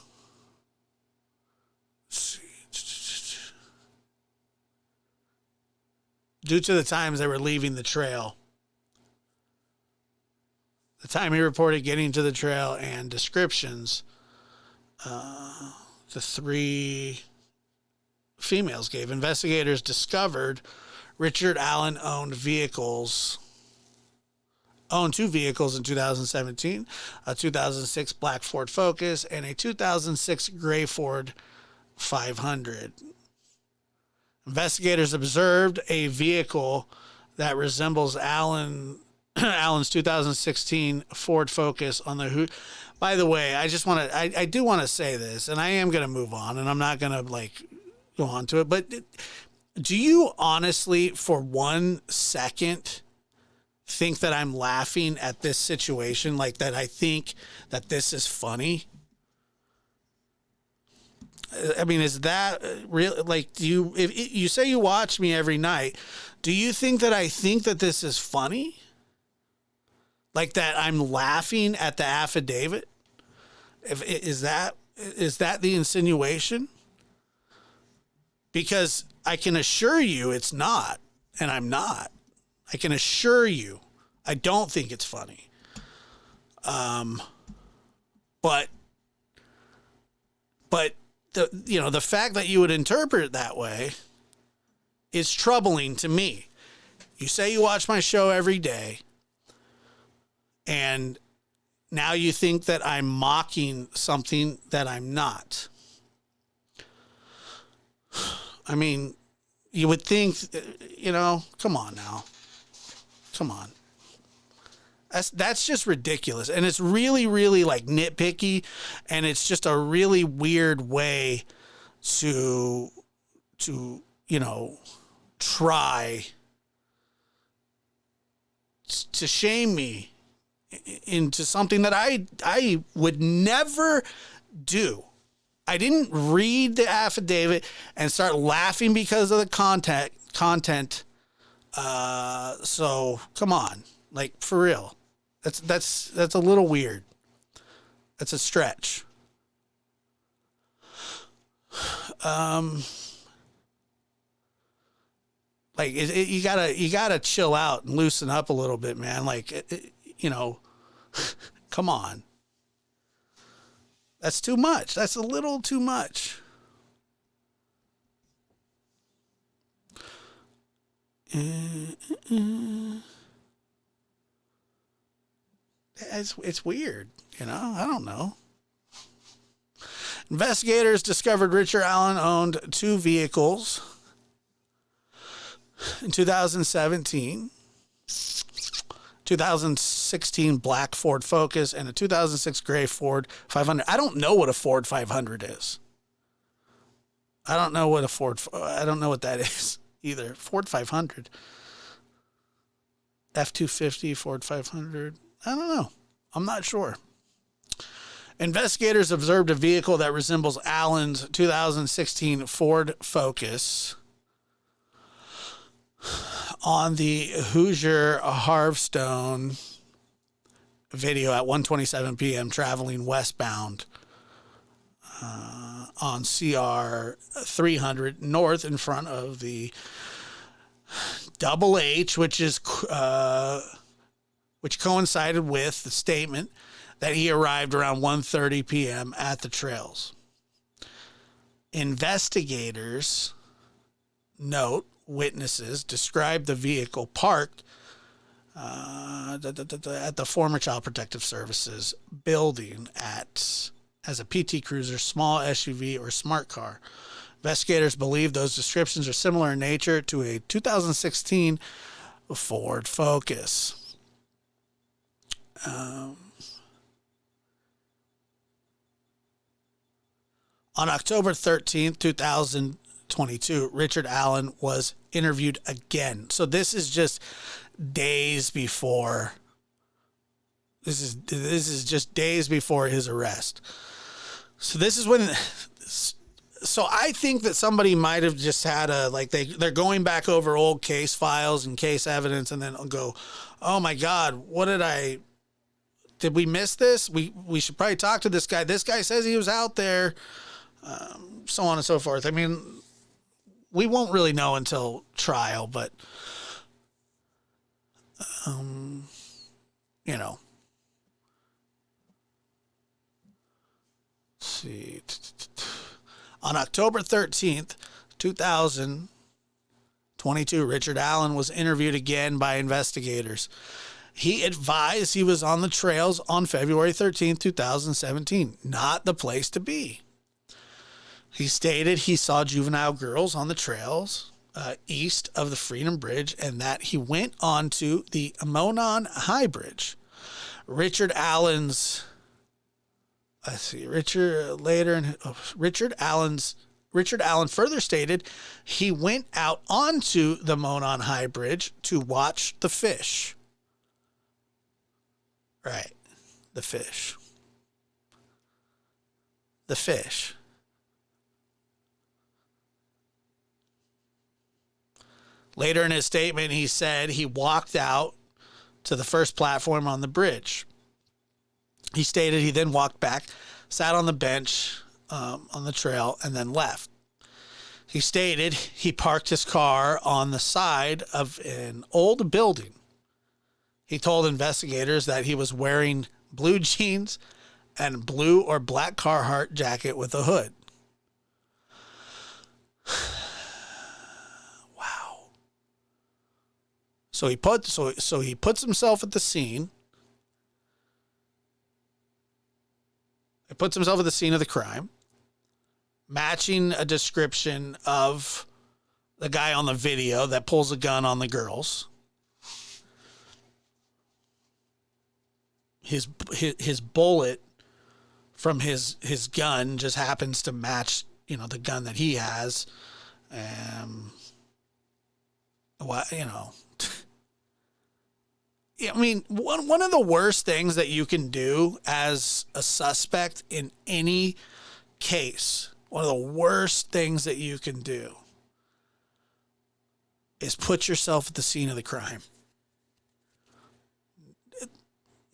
to the times they were leaving the trail. The time he reported getting to the trail and descriptions the three females gave. Investigators discovered Richard Allen owned two vehicles in 2017, a 2006 black Ford Focus and a 2006 gray Ford 500. Investigators observed a vehicle that resembles Allen's 2016 Ford Focus on the hood. By the way, I do want to say this, and I am going to move on, and I'm not going to go on to it, but do you honestly, for 1 second, think that I'm laughing at this situation, like that I think that this is funny? I mean, is that real? Like, if you say you watch me every night, do you think that I think that this is funny? Like that I'm laughing at the affidavit? Is that the insinuation? Because I can assure you it's not, and I'm not. I can assure you I don't think it's funny. But the fact that you would interpret it that way is troubling to me. You say you watch my show every day, and now you think that I'm mocking something that I'm not. I mean, you would think, come on now. Come on. That's just ridiculous. And it's really, really nitpicky. And it's just a really weird way to try to shame me into something that I would never do. I didn't read the affidavit and start laughing because of the content. So come on, for real. That's a little weird. That's a stretch. You gotta chill out and loosen up a little bit, man. Come on. That's too much. That's a little too much. It's weird, I don't know. Investigators discovered Richard Allen owned two vehicles in 2017. 2016 black Ford Focus and a 2006 gray Ford 500. I don't know what a Ford 500 is. I don't know what that is either. Ford 500. F-250 Ford 500. I don't know. I'm not sure. Investigators observed a vehicle that resembles Allen's 2016 Ford Focus on the Hoosier Harvestone video at 1:27 p.m. traveling westbound on CR 300 north in front of the Double H, which coincided with the statement that he arrived around 1:30 p.m. at the trails. Investigators note witnesses describe the vehicle parked at the former Child Protective Services building as a PT Cruiser, small SUV, or smart car. Investigators believe those descriptions are similar in nature to a 2016 Ford Focus. On October 13th, 2022, Richard Allen was interviewed again. So this is just days before. This is just days before his arrest. So this is when. So I think that somebody might have just had they're going back over old case files and case evidence, and then go, oh my God, did we miss this? We should probably talk to this guy. This guy says he was out there, so on and so forth. I mean, we won't really know until trial, but, you know, let's see. On October 13th, 2022, Richard Allen was interviewed again by investigators. He advised he was on the trails on February 13th, 2017, not the place to be. He stated he saw juvenile girls on the trails east of the Freedom Bridge and that he went onto the Monon High Bridge. Richard Allen further stated he went out onto the Monon High Bridge to watch the fish. Right. The fish. The fish. Later in his statement, he said he walked out to the first platform on the bridge. He stated he then walked back, sat on the bench on the trail, and then left. He stated he parked his car on the side of an old building. He told investigators that he was wearing blue jeans and blue or black Carhartt jacket with a hood. Wow. So he puts himself at the scene. He puts himself at the scene of the crime, matching a description of the guy on the video that pulls a gun on the girls. His bullet from his gun just happens to match, the gun that he has. I mean, one of the worst things that you can do as a suspect in any case, one of the worst things that you can do is put yourself at the scene of the crime.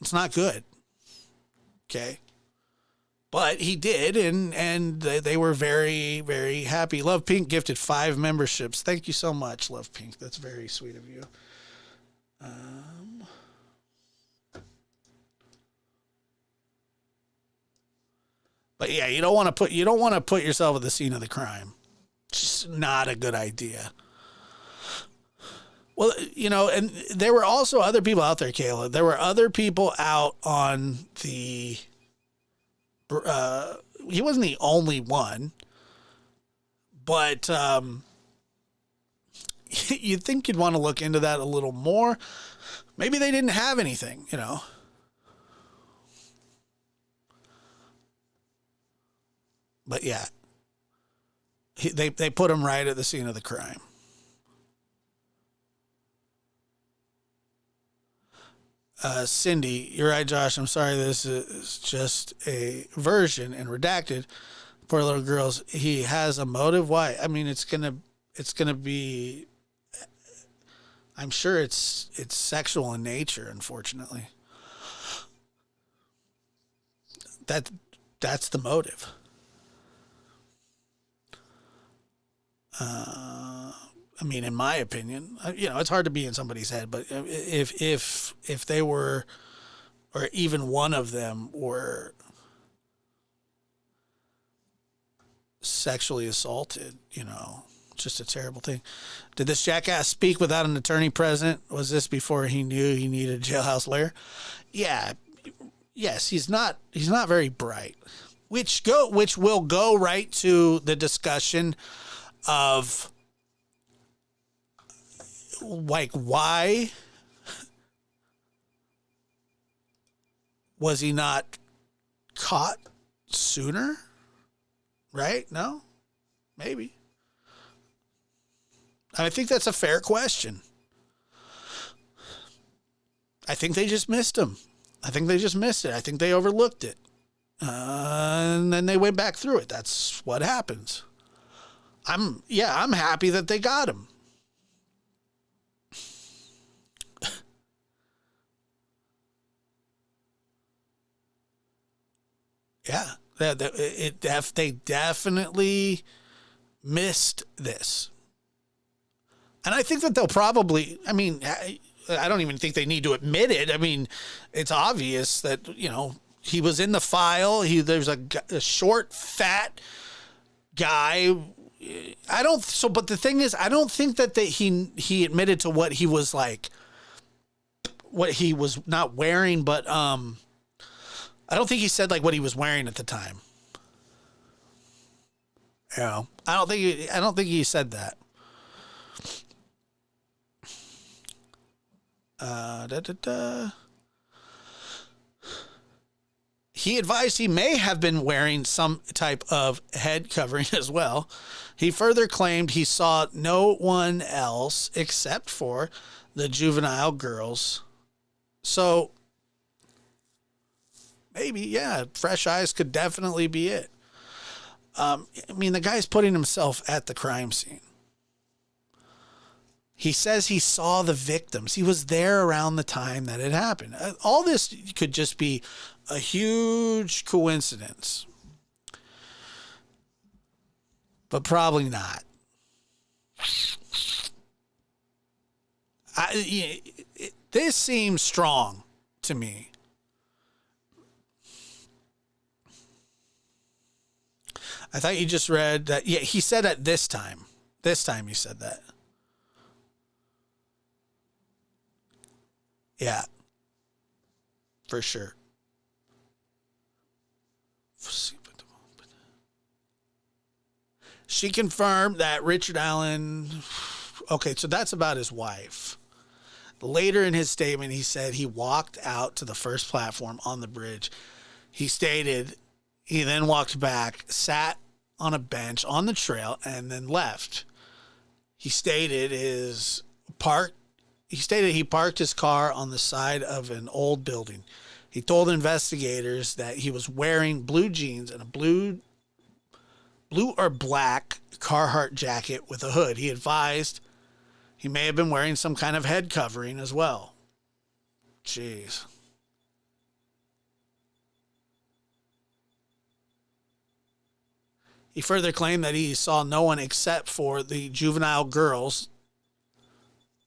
It's not good. Okay. But he did, and they were very, very happy. Love Pink gifted 5 memberships. Thank you so much, Love Pink. That's very sweet of you. But yeah, you don't want to put yourself at the scene of the crime. It's just not a good idea. Well, and there were also other people out there, Kayla. There were other people out on the. He wasn't the only one, but you'd think you'd want to look into that a little more. Maybe they didn't have anything, But yeah, they put him right at the scene of the crime. Cindy, you're right, Josh. I'm sorry. This is just a version and redacted. Poor little girls. He has a motive. Why? I mean, it's gonna be. I'm sure it's sexual in nature. Unfortunately, that's the motive. I mean, in my opinion, it's hard to be in somebody's head, but if they were, or even one of them were sexually assaulted, just a terrible thing. Did this jackass speak without an attorney present? Was this before he knew he needed a jailhouse lawyer? Yeah. Yes, he's not very bright. Which will go right to the discussion of like, why was he not caught sooner? Right? No? Maybe. I think that's a fair question. I think they just missed him. I think they just missed it. I think they overlooked it. And then they went back through it. That's what happens. I'm happy that they got him. Yeah, they definitely missed this. And I think that they'll probably, I don't even think they need to admit it. I mean, it's obvious that, he was in the file. There's a short, fat guy. But the thing is, I don't think that he admitted to what he was like, what he was not wearing, but, I don't think he said like what he was wearing at the time. I don't think he said that. He advised he may have been wearing some type of head covering as well. He further claimed he saw no one else except for the juvenile girls. So maybe, yeah, fresh eyes could definitely be it. The guy's putting himself at the crime scene. He says he saw the victims. He was there around the time that it happened. All this could just be a huge coincidence. But probably not. This seems strong to me. I thought you just read that. Yeah, he said that this time. This time he said that. Yeah. For sure. She confirmed that Richard Allen... Okay, so that's about his wife. Later in his statement, he said he walked out to the first platform on the bridge. He stated he then walked back, sat on a bench on the trail, and then left. He stated he parked his car on the side of an old building. He told investigators that he was wearing blue jeans and a blue or black Carhartt jacket with a hood. He advised he may have been wearing some kind of head covering as well. Jeez. He further claimed that he saw no one except for the juvenile girls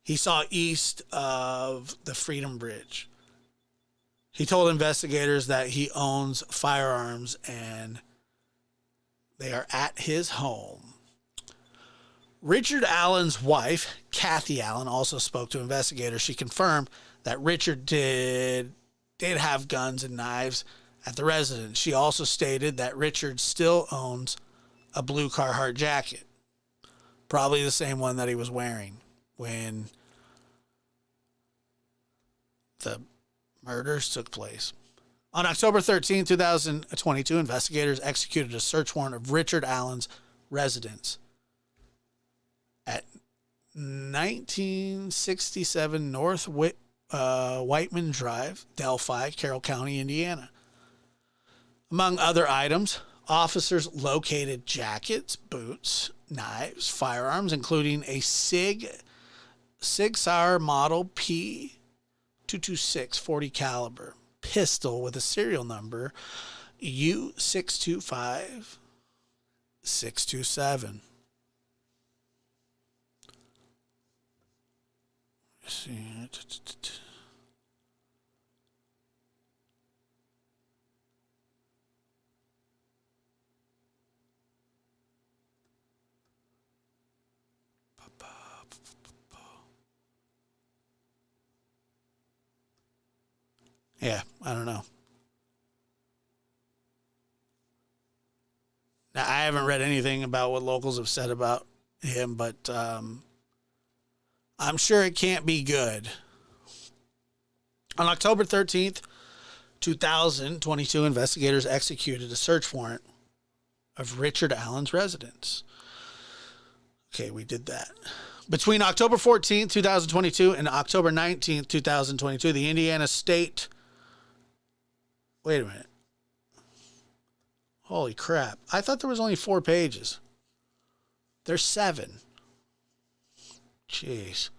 he saw east of the Freedom Bridge. He told investigators that he owns firearms and they are at his home. Richard Allen's wife, Kathy Allen, also spoke to investigators. She confirmed that Richard did have guns and knives at the residence. She also stated that Richard still owns a blue Carhartt jacket, probably the same one that he was wearing when the murders took place. On October 13, 2022, investigators executed a search warrant of Richard Allen's residence at 1967 North Whiteman Drive, Delphi, Carroll County, Indiana. Among other items, officers located jackets, boots, knives, firearms, including a Sig Sauer model P226 .40 caliber pistol with a serial number U625627. Yeah, I don't know. Now, I haven't read anything about what locals have said about him, but I'm sure it can't be good. On October 13th, 2022, investigators executed a search warrant of Richard Allen's residence. Okay, we did that. Between October 14th, 2022 and October 19th, 2022, the Indiana State... Wait a minute. Holy crap. I thought there was only 4 pages. There's 7. Jeez.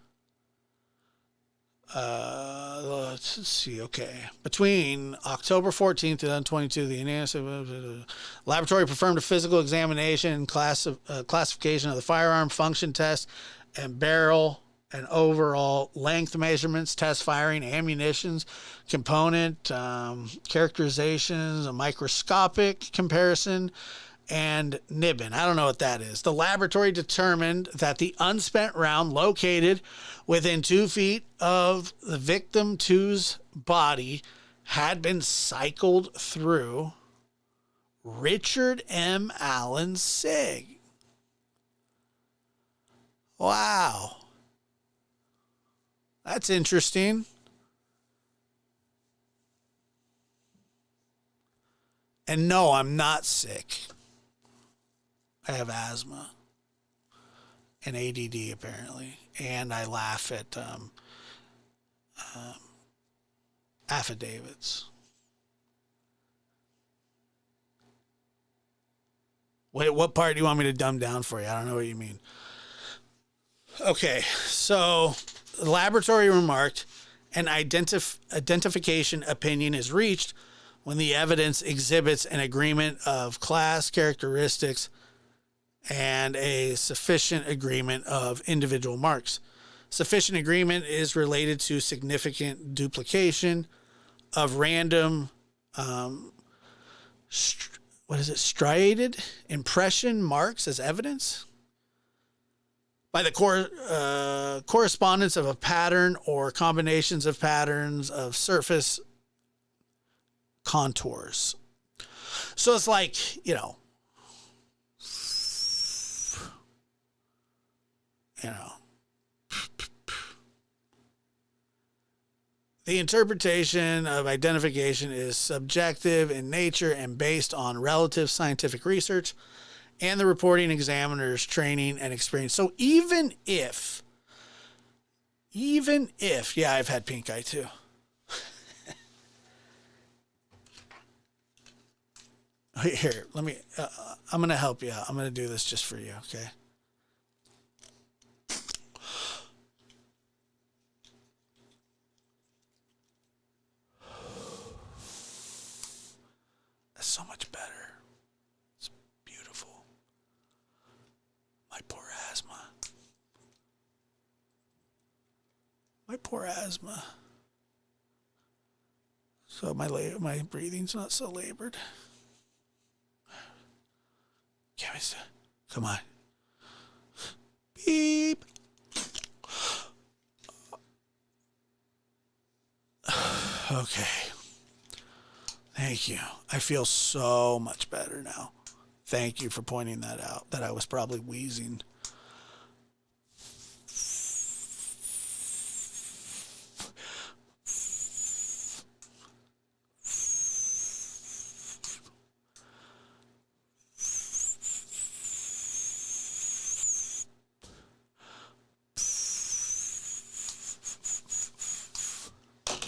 Let's see. Okay. Between October 14th, 2022, the Indiana laboratory performed a physical examination and classification of the firearm function test and barrel and overall length measurements, test firing, ammunitions, component, characterizations, a microscopic comparison, and Nibbin. I don't know what that is. The laboratory determined that the unspent round located within 2 feet of the victim two's body had been cycled through Richard M. Allen's SIG. Wow. That's interesting. And no, I'm not sick. I have asthma and ADD apparently, and I laugh at affidavits. What part do you want me to dumb down for you? I don't know what you mean. Okay, so the laboratory remarked an identification opinion is reached when the evidence exhibits an agreement of class characteristics and a sufficient agreement of individual marks. Sufficient agreement is related to significant duplication of random, striated impression marks as evidence by the correspondence of a pattern or combinations of patterns of surface contours. So it's like, you know, the interpretation of identification is subjective in nature and based on relative scientific research and the reporting examiner's training and experience. So even if, yeah, I've had pink eye too. Here, let me, I'm going to help you out. I'm going to do this just for you, okay? That's so much better. It's beautiful. My poor asthma. My poor asthma. So my breathing's not so labored. Come on. Beep. Okay. Thank you. I feel so much better now. Thank you for pointing that out, that I was probably wheezing.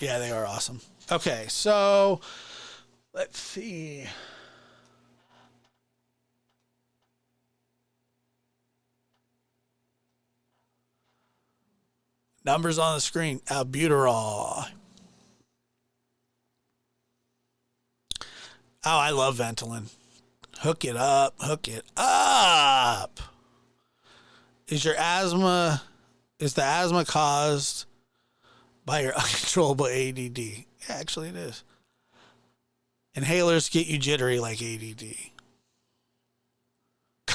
Yeah, they are awesome. Okay, so let's see. Numbers on the screen. Albuterol. Oh, I love Ventolin. Hook it up. Hook it up. Is the asthma caused by your uncontrollable ADD? Yeah, actually it is. Inhalers get you jittery like ADD.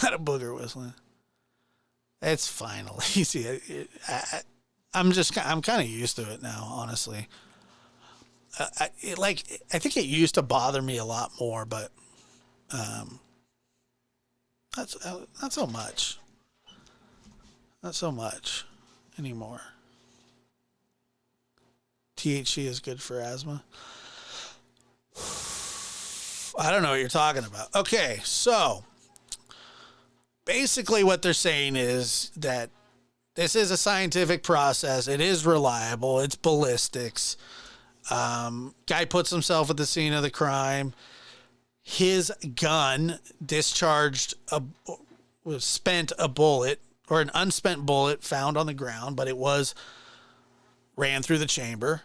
Got a booger whistling. It's finally easy. I'm kind of used to it now, honestly. I think it used to bother me a lot more, but not so much. Not so much anymore. THC is good for asthma. I don't know what you're talking about. Okay, so basically what they're saying is that this is a scientific process. It is reliable. It's ballistics. Guy puts himself at the scene of the crime. His gun spent a bullet, or an unspent bullet found on the ground, but it ran through the chamber.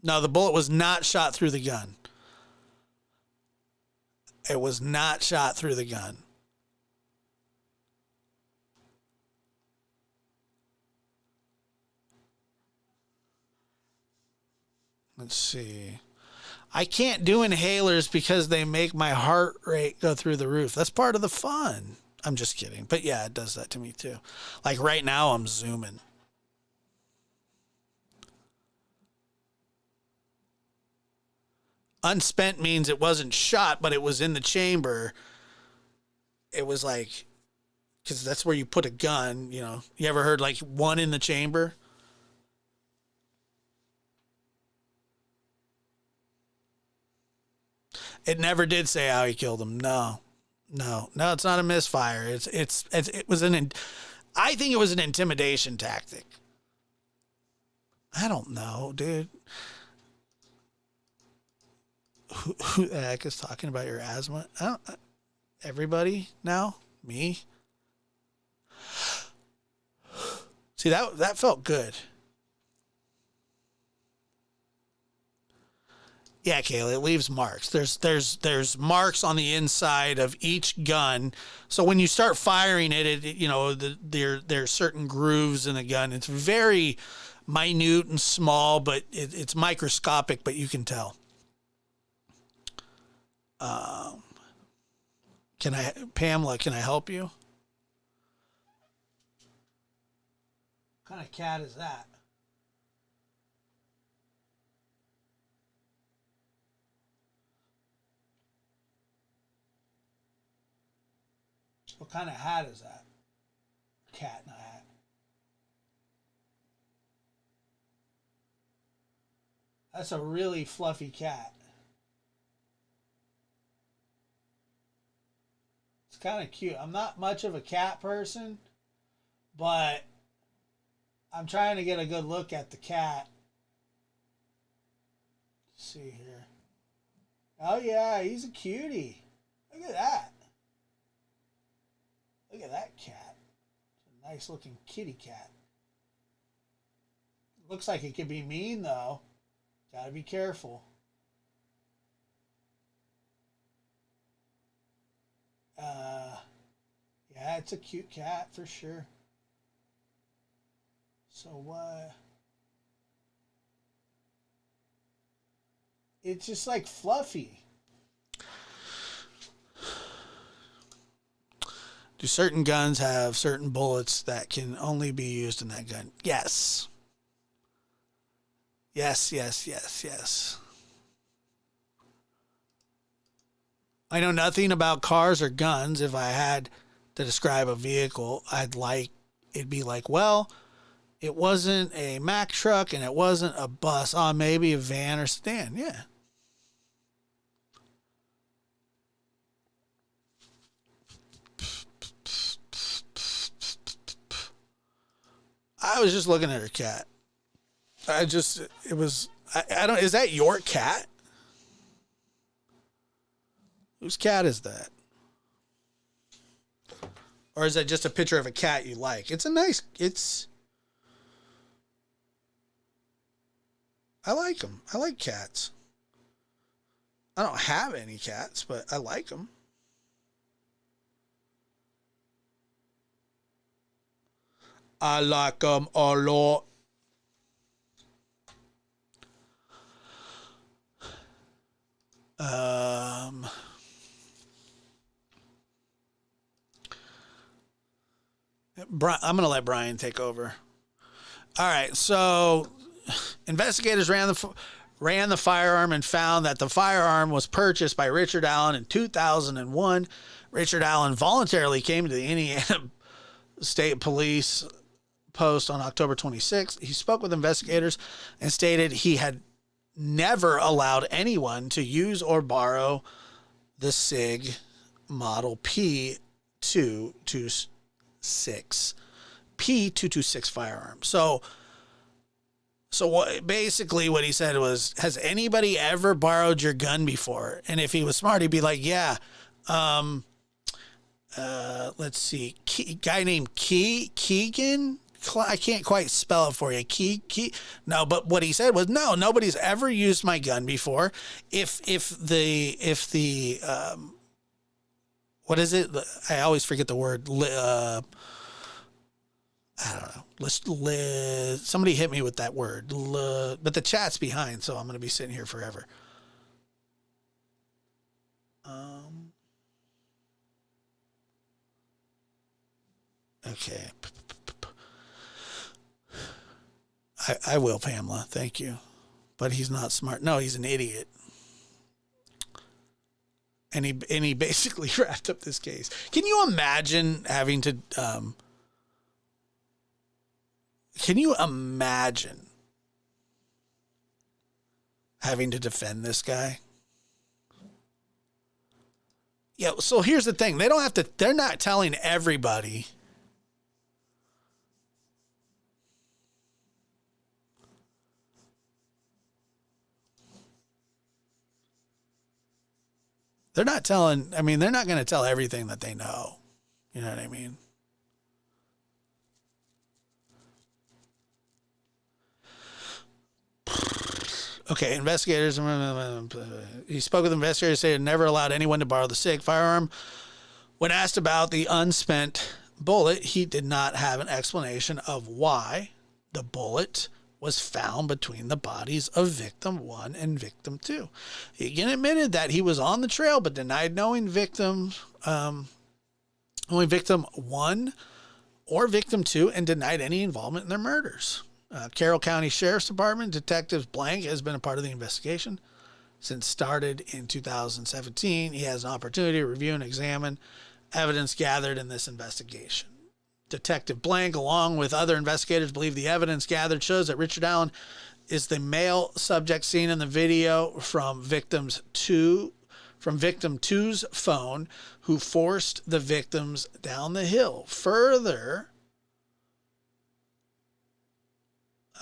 No, the bullet was not shot through the gun. It was not shot through the gun. Let's see. I can't do inhalers because they make my heart rate go through the roof. That's part of the fun. I'm just kidding. But yeah, it does that to me too. Like right now, I'm zooming. Unspent means it wasn't shot, but it was in the chamber. It was like, because that's where you put a gun, you know. You ever heard like one in the chamber? It never did say how he killed him. No, it's not a misfire. I think it was an intimidation tactic. I don't know, dude. Who the heck is talking about your asthma? Everybody now? Me? See, that felt good. Yeah, Kayla, it leaves marks. There's marks on the inside of each gun. So when you start firing it, there's certain grooves in the gun. It's very minute and small, but it's microscopic, but you can tell. Pamela, can I help you? What kind of cat is that? What kind of hat is that? Cat in a hat. That's a really fluffy cat. It's kind of cute. I'm not much of a cat person, but I'm trying to get a good look at the cat. Let's see here. Oh yeah, he's a cutie. Look at that. Look at that cat. It's a nice looking kitty cat. Looks like it could be mean though. Gotta be careful. Yeah, it's a cute cat for sure. So it's just like fluffy. Do certain guns have certain bullets that can only be used in that gun? Yes. Yes. I know nothing about cars or guns. If I had to describe a vehicle, it'd be like, well, it wasn't a Mack truck and it wasn't a bus. Oh, maybe a van or sedan. Yeah. I was just looking at her cat. I don't, is that your cat? Whose cat is that? Or is that just a picture of a cat you like? I like them. I like cats. I don't have any cats, but I like them. I like them a lot. I'm going to let Brian take over. All right, so Investigators ran the firearm and found that the firearm was purchased by Richard Allen in 2001. Richard Allen voluntarily came to the Indiana State Police post on October 26th. He spoke with investigators and stated he had never allowed anyone to use or borrow the SIG model P226 firearm. So basically what he said was, has anybody ever borrowed your gun before? And if he was smart, he'd be like, yeah. Let's see. Guy named Keegan. I can't quite spell it for you. No, but what he said was, no, nobody's ever used my gun before. If the what is it? I always forget the word. I don't know. Somebody hit me with that word. But the chat's behind, so I'm going to be sitting here forever. Okay. I will, Pamela. Thank you. But he's not smart. No, he's an idiot. And he basically wrapped up this case. Can you imagine having to defend this guy? Yeah, so here's the thing. They're not telling everybody. They're not going to tell everything that they know. You know what I mean? Okay, investigators. He spoke with investigators, said he never allowed anyone to borrow the SIG firearm. When asked about the unspent bullet, he did not have an explanation of why the bullet was found between the bodies of victim 1 and victim 2. He again admitted that he was on the trail, but denied knowing only victim 1 or victim 2, and denied any involvement in their murders. Carroll County Sheriff's Department Detective Blank has been a part of the investigation since started in 2017. He has an opportunity to review and examine evidence gathered in this investigation. Detective Blank, along with other investigators, believe the evidence gathered shows that Richard Allen is the male subject seen in the video from victim 2's phone, who forced the victims down the hill. Further,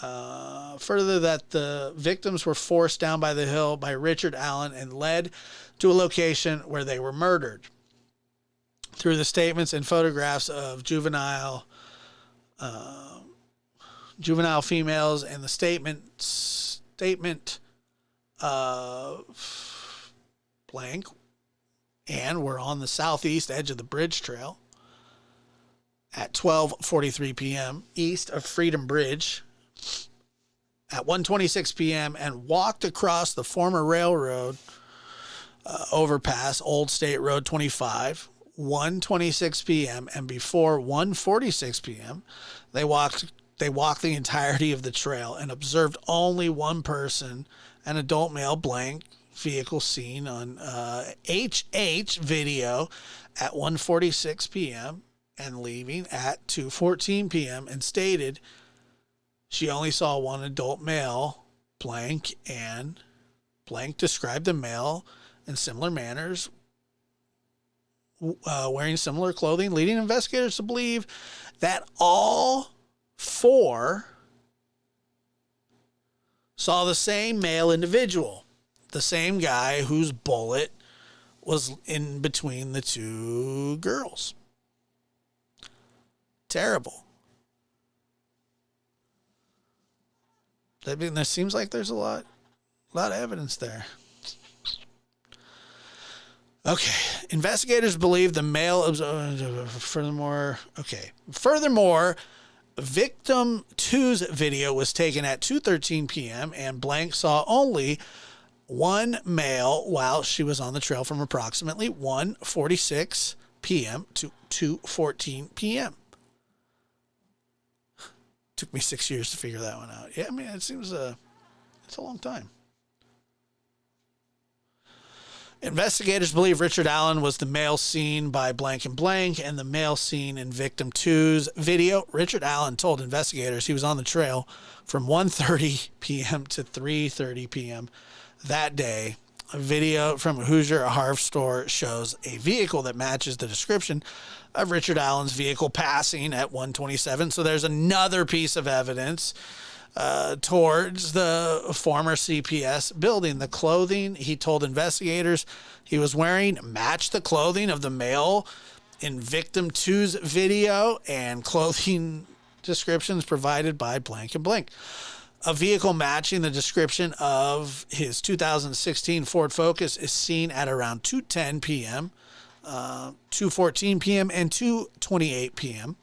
that the victims were forced down by the hill by Richard Allen and led to a location where they were murdered. Through the statements and photographs of juvenile females and the statement Blank, and were on the southeast edge of the bridge trail at 12:43 p.m. east of Freedom Bridge at 1:26 p.m. and walked across the former railroad overpass, Old State Road 25, 1:26 p.m. and before 1:46 p.m. they walked the entirety of the trail and observed only one person, an adult male Blank vehicle seen on HH video at 1:46 p.m. and leaving at 2:14 p.m. and stated she only saw one adult male, Blank, and Blank described the male in similar manners, wearing similar clothing, leading investigators to believe that all four saw the same male individual, the same guy whose bullet was in between the two girls. Terrible. I mean, there seems like there's a lot of evidence there. Okay. Investigators believe the male, furthermore, victim 2's video was taken at 2:13 p.m. and Blank saw only one male while she was on the trail from approximately 1:46 p.m. to 2:14 p.m. Took me 6 years to figure that one out. Yeah, I mean, it seems That's a long time. Investigators believe Richard Allen was the male seen by blank and blank and the male seen in victim two's video. Richard Allen told investigators he was on the trail from 1:30 p.m. to 3:30 p.m. that day. A video from a Hoosier Harv store shows a vehicle that matches the description of Richard Allen's vehicle passing at 1:27. So there's another piece of evidence towards the former CPS building. The clothing he told investigators he was wearing matched the clothing of the male in victim two's video and clothing descriptions provided by blank and blank. A vehicle matching the description of his 2016 Ford Focus is seen at around 2:10 p.m., 2:14 p.m., and 2:28 p.m.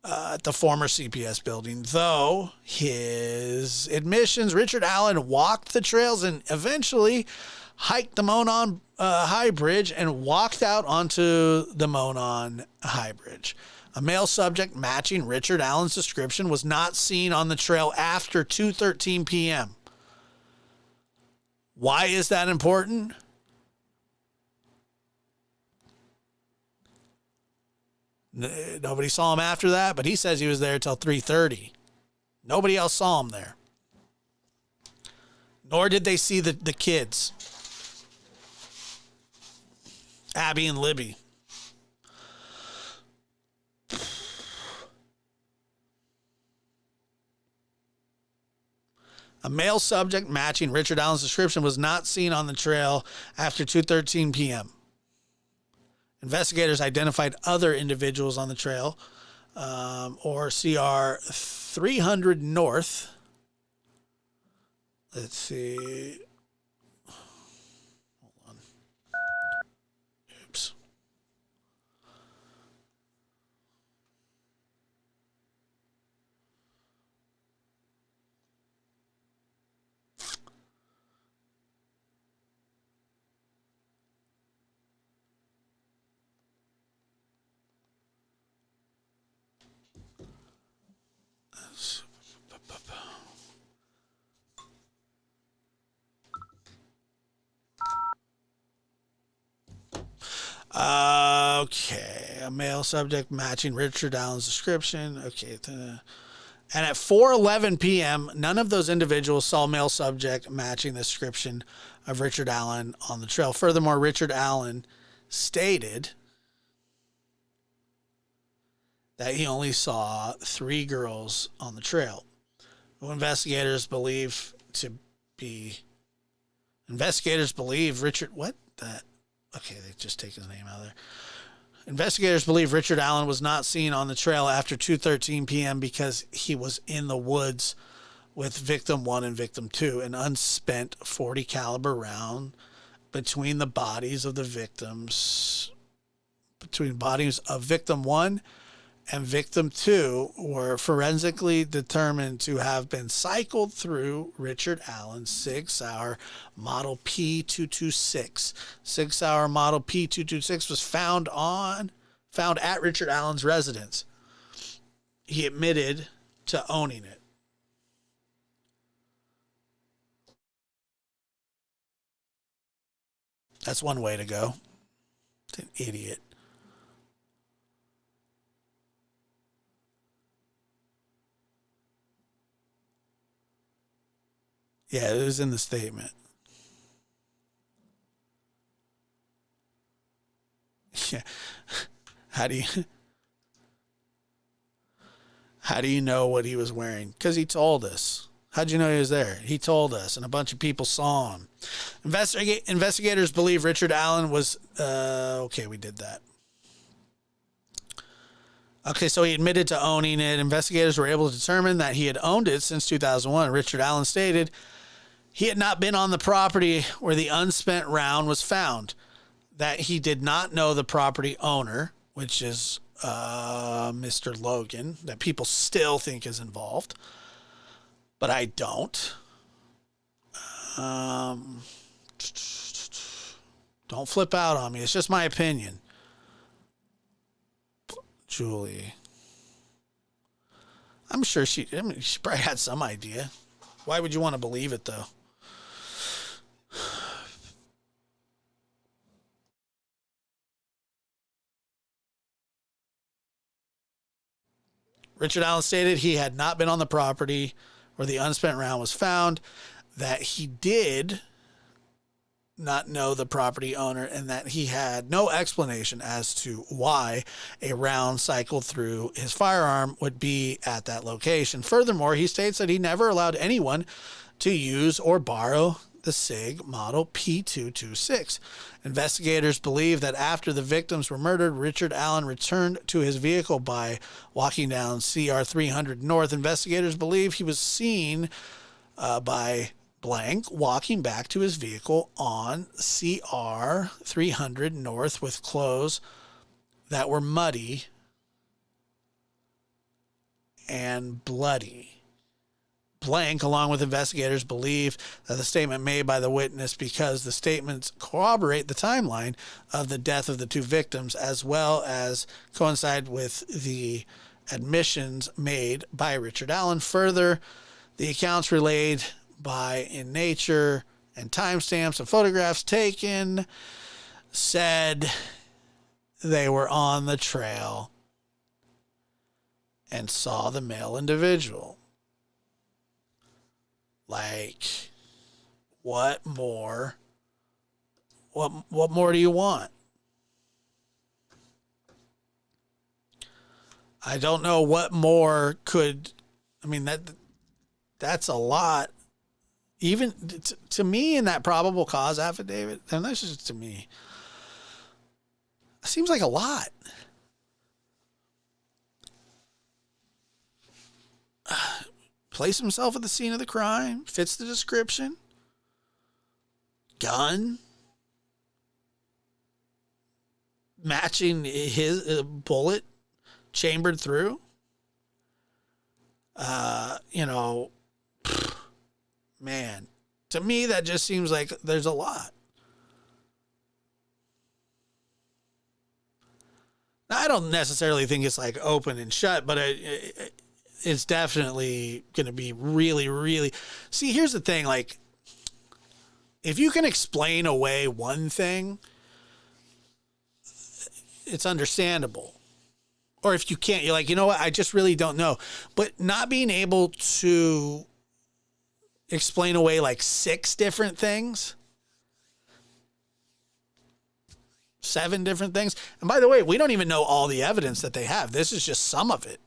At the former CPS building. Though his admissions, Richard Allen walked the trails and eventually hiked the Monon High Bridge and walked out onto the Monon High Bridge. A male subject matching Richard Allen's description was not seen on the trail after 2:13 p.m. Why is that important? Nobody saw him after that, but he says he was there till 3:30. Nobody else saw him there. Nor did they see the kids, Abby and Libby. A male subject matching Richard Allen's description was not seen on the trail after 2:13 p.m. Investigators identified other individuals on the trail, or CR 300 North. Let's see. Hold on. Oops. Okay, a male subject matching Richard Allen's description. Okay, and at 4:11 p.m., none of those individuals saw a male subject matching the description of Richard Allen on the trail. Furthermore, Richard Allen stated that he only saw 3 girls on the trail, who investigators believe Richard. What? That? Okay, they just take his name out of there. Investigators believe Richard Allen was not seen on the trail after 2:13 p.m. because he was in the woods with victim 1 and victim 2, an unspent .40 caliber round between the bodies of the victims. Between bodies of victim 1 and victim 2 were forensically determined to have been cycled through Richard Allen's Sig Sauer Model P226. Sig Sauer Model P226 was found at Richard Allen's residence. He admitted to owning it. That's one way to go. It's an idiot. Yeah, it was in the statement. Yeah. How do you know what he was wearing? Because he told us. How'd you know he was there? He told us, and a bunch of people saw him. Investigators believe Richard Allen was... okay, we did that. Okay, so he admitted to owning it. Investigators were able to determine that he had owned it since 2001. Richard Allen stated he had not been on the property where the unspent round was found, that he did not know the property owner, which is Mr. Logan, that people still think is involved, but I don't. Don't flip out on me. It's just my opinion. Julie. I'm sure she probably had some idea Why would you want to believe it, though? Richard Allen stated he had not been on the property where the unspent round was found, that he did not know the property owner, and that he had no explanation as to why a round cycled through his firearm would be at that location. Furthermore, he states that he never allowed anyone to use or borrow the SIG model P226. Investigators believe that after the victims were murdered, Richard Allen returned to his vehicle by walking down CR 300 North. Investigators believe he was seen by blank walking back to his vehicle on CR 300 North with clothes that were muddy and bloody. Blank, along with investigators, believe that the statement made by the witness, because the statements corroborate the timeline of the death of the two victims, as well as coincide with the admissions made by Richard Allen. Further, the accounts relayed by in nature and timestamps and photographs taken said they were on the trail and saw the male individual. Like, what more? What more do you want? I don't know what more could. I mean, that's a lot. Even to me, in that probable cause affidavit, and that's just to me, it seems like a lot. Place himself at the scene of the crime. Fits the description. Gun. Matching his bullet chambered through. Man. To me, that just seems like there's a lot. Now, I don't necessarily think it's like open and shut, but it's definitely going to be really, really... See, here's the thing. Like, if you can explain away one thing, it's understandable. Or if you can't, you're like, you know what? I just really don't know. But not being able to explain away like 6 different things, 7 different things. And by the way, we don't even know all the evidence that they have. This is just some of it.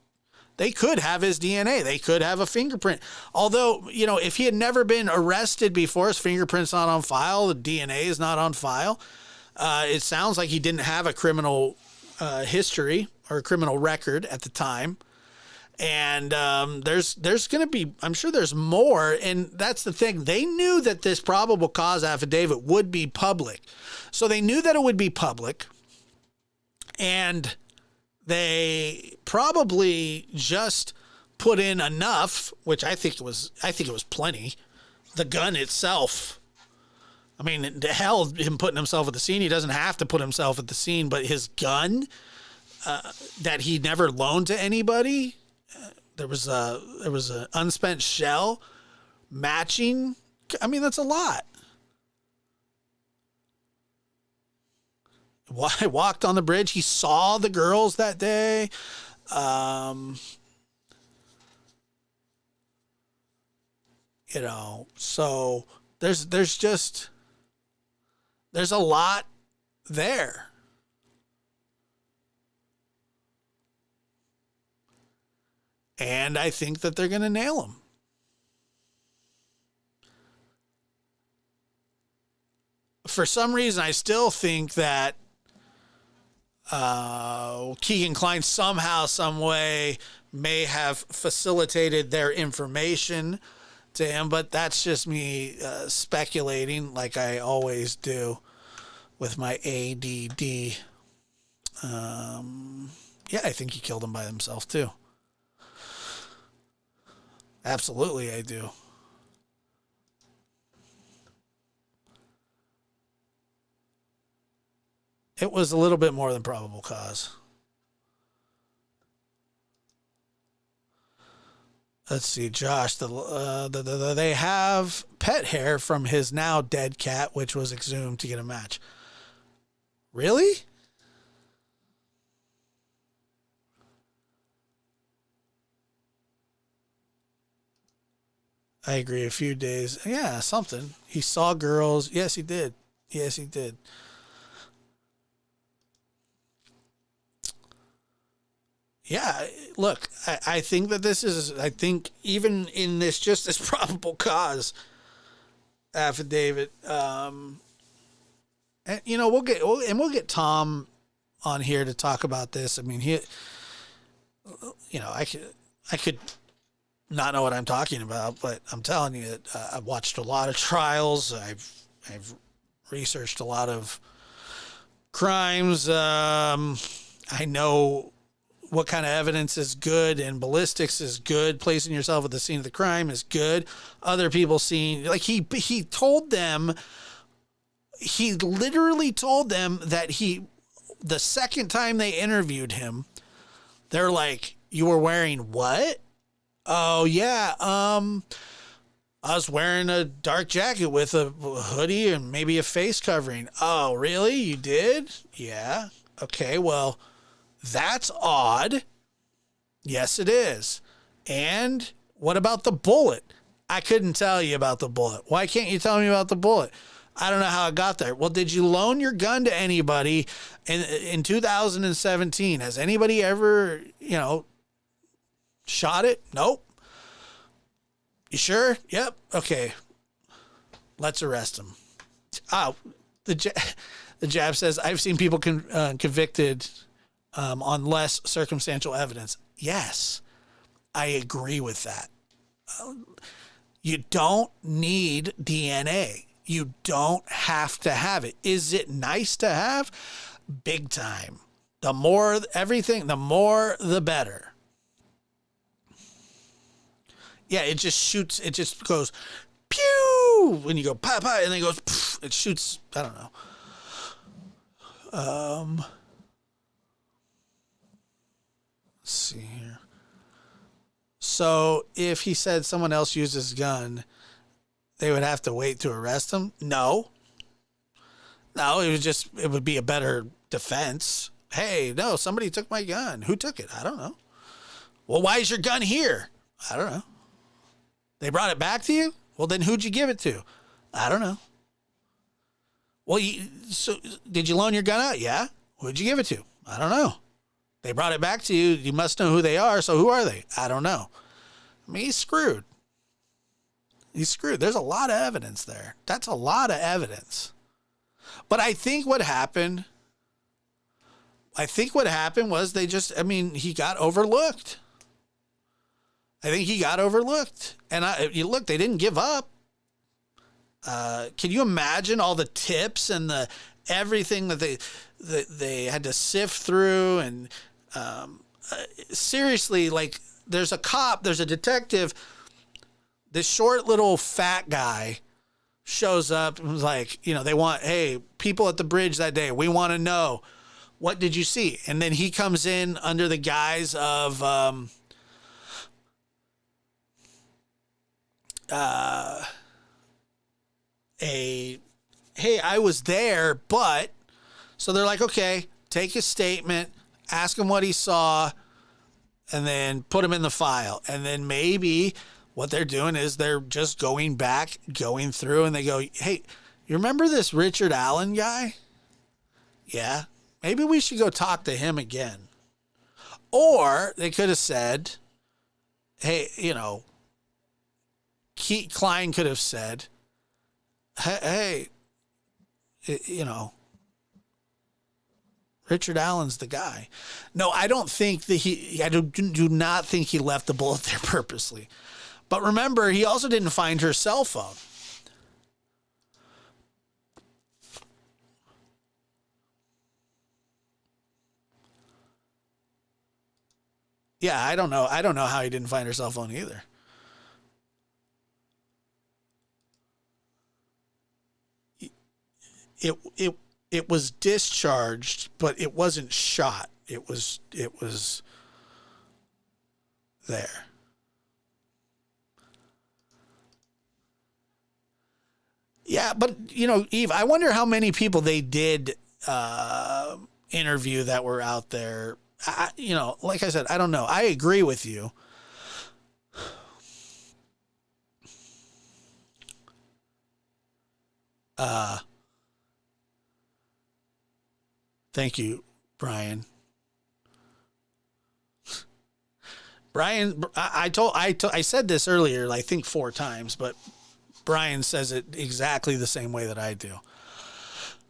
They could have his DNA. They could have a fingerprint. Although, if he had never been arrested before, his fingerprint's not on file, the DNA is not on file. It sounds like he didn't have a criminal history or a criminal record at the time. And there's going to be, I'm sure there's more. And that's the thing. They knew that this probable cause affidavit would be public. So they knew that it would be public. And they probably just put in enough, which I think it was plenty. The gun itself, I mean, the hell, him putting himself at the scene, he doesn't have to put himself at the scene, but his gun that he never loaned to anybody, there was an unspent shell matching. I mean, that's a lot. I walked on the bridge. He saw the girls that day. So there's a lot there. And I think that they're going to nail him. For some reason, I still think that Keegan Klein somehow, some way may have facilitated their information to him, but that's just me speculating like I always do with my ADD. Yeah, I think he killed him by himself too. Absolutely, I do. It was a little bit more than probable cause. let's see, Josh. They have pet hair from his now dead cat, which was exhumed to get a match. Really? I agree. A few days. Yeah, something. He saw girls. Yes, he did. Yes, he did. Yeah, look, I think that I think even in this, just this probable cause affidavit, and, you know, we'll get Tom on here to talk about this. I mean, I could not know what I'm talking about, but I'm telling you, I've watched a lot of trials. I've researched a lot of crimes. I know what kind of evidence is good, and ballistics is good. Placing yourself at the scene of the crime is good. Other people seeing, like he told them, he literally told them that the second time they interviewed him, they're like, "You were wearing what?" "Oh yeah, I was wearing a dark jacket with a hoodie and maybe a face covering." "Oh really? You did?" "Yeah." "Okay, well, that's odd." "Yes, it is." "And what about the bullet?" "I couldn't tell you about the bullet." "Why can't you tell me about the bullet?" "I don't know how it got there." "Well, did you loan your gun to anybody in 2017? Has anybody ever, shot it?" "Nope." "You sure?" "Yep." "Okay, let's arrest him." The jab says, "I've seen people convicted on less circumstantial evidence." Yes, I agree with that. You don't need DNA. You don't have to have it. Is it nice to have? Big time. The more everything, the more the better. Yeah, it just shoots. It just goes pew when you go pa pa, and then it goes. Poof, it shoots. I don't know. Let's see here. So if he said someone else used his gun, they would have to wait to arrest him? No, it would be a better defense. "Hey, no, somebody took my gun. Who took it? I don't know." "Well, why is your gun here?" "I don't know." "They brought it back to you?" "Well, then who'd you give it to?" "I don't know." "Well, so did you loan your gun out?" "Yeah." "Who'd you give it to?" "I don't know." "They brought it back to you. You must know who they are. So who are they?" "I don't know." I mean, he's screwed. He's screwed. There's a lot of evidence there. That's a lot of evidence. But I think what happened was he got overlooked. I think he got overlooked. And look, they didn't give up. Can you imagine all the tips and the everything that they had to sift through? And seriously, like, there's a detective. This short little fat guy shows up and was like, they want, "Hey, people at the bridge that day, we want to know, what did you see?" And then he comes in under the guise of "Hey, I was there, but..." So they're like, "Okay, take his statement, ask him what he saw, and then put him in the file." And then maybe what they're doing is they're just going through, and they go, "Hey, you remember this Richard Allen guy?" "Yeah." "Maybe we should go talk to him again." Or they could have said, "Hey, Klein could have said, hey, Richard Allen's the guy." No, I don't think that I do not think he left the bullet there purposely. But remember, he also didn't find her cell phone. Yeah, I don't know. I don't know how he didn't find her cell phone either. It was discharged, but it wasn't shot. It was there. Yeah, but Eve, I wonder how many people they did interview that were out there. Like I said, I don't know. I agree with you. Thank you, Brian. Brian, I said this earlier, I think 4 times, but Brian says it exactly the same way that I do.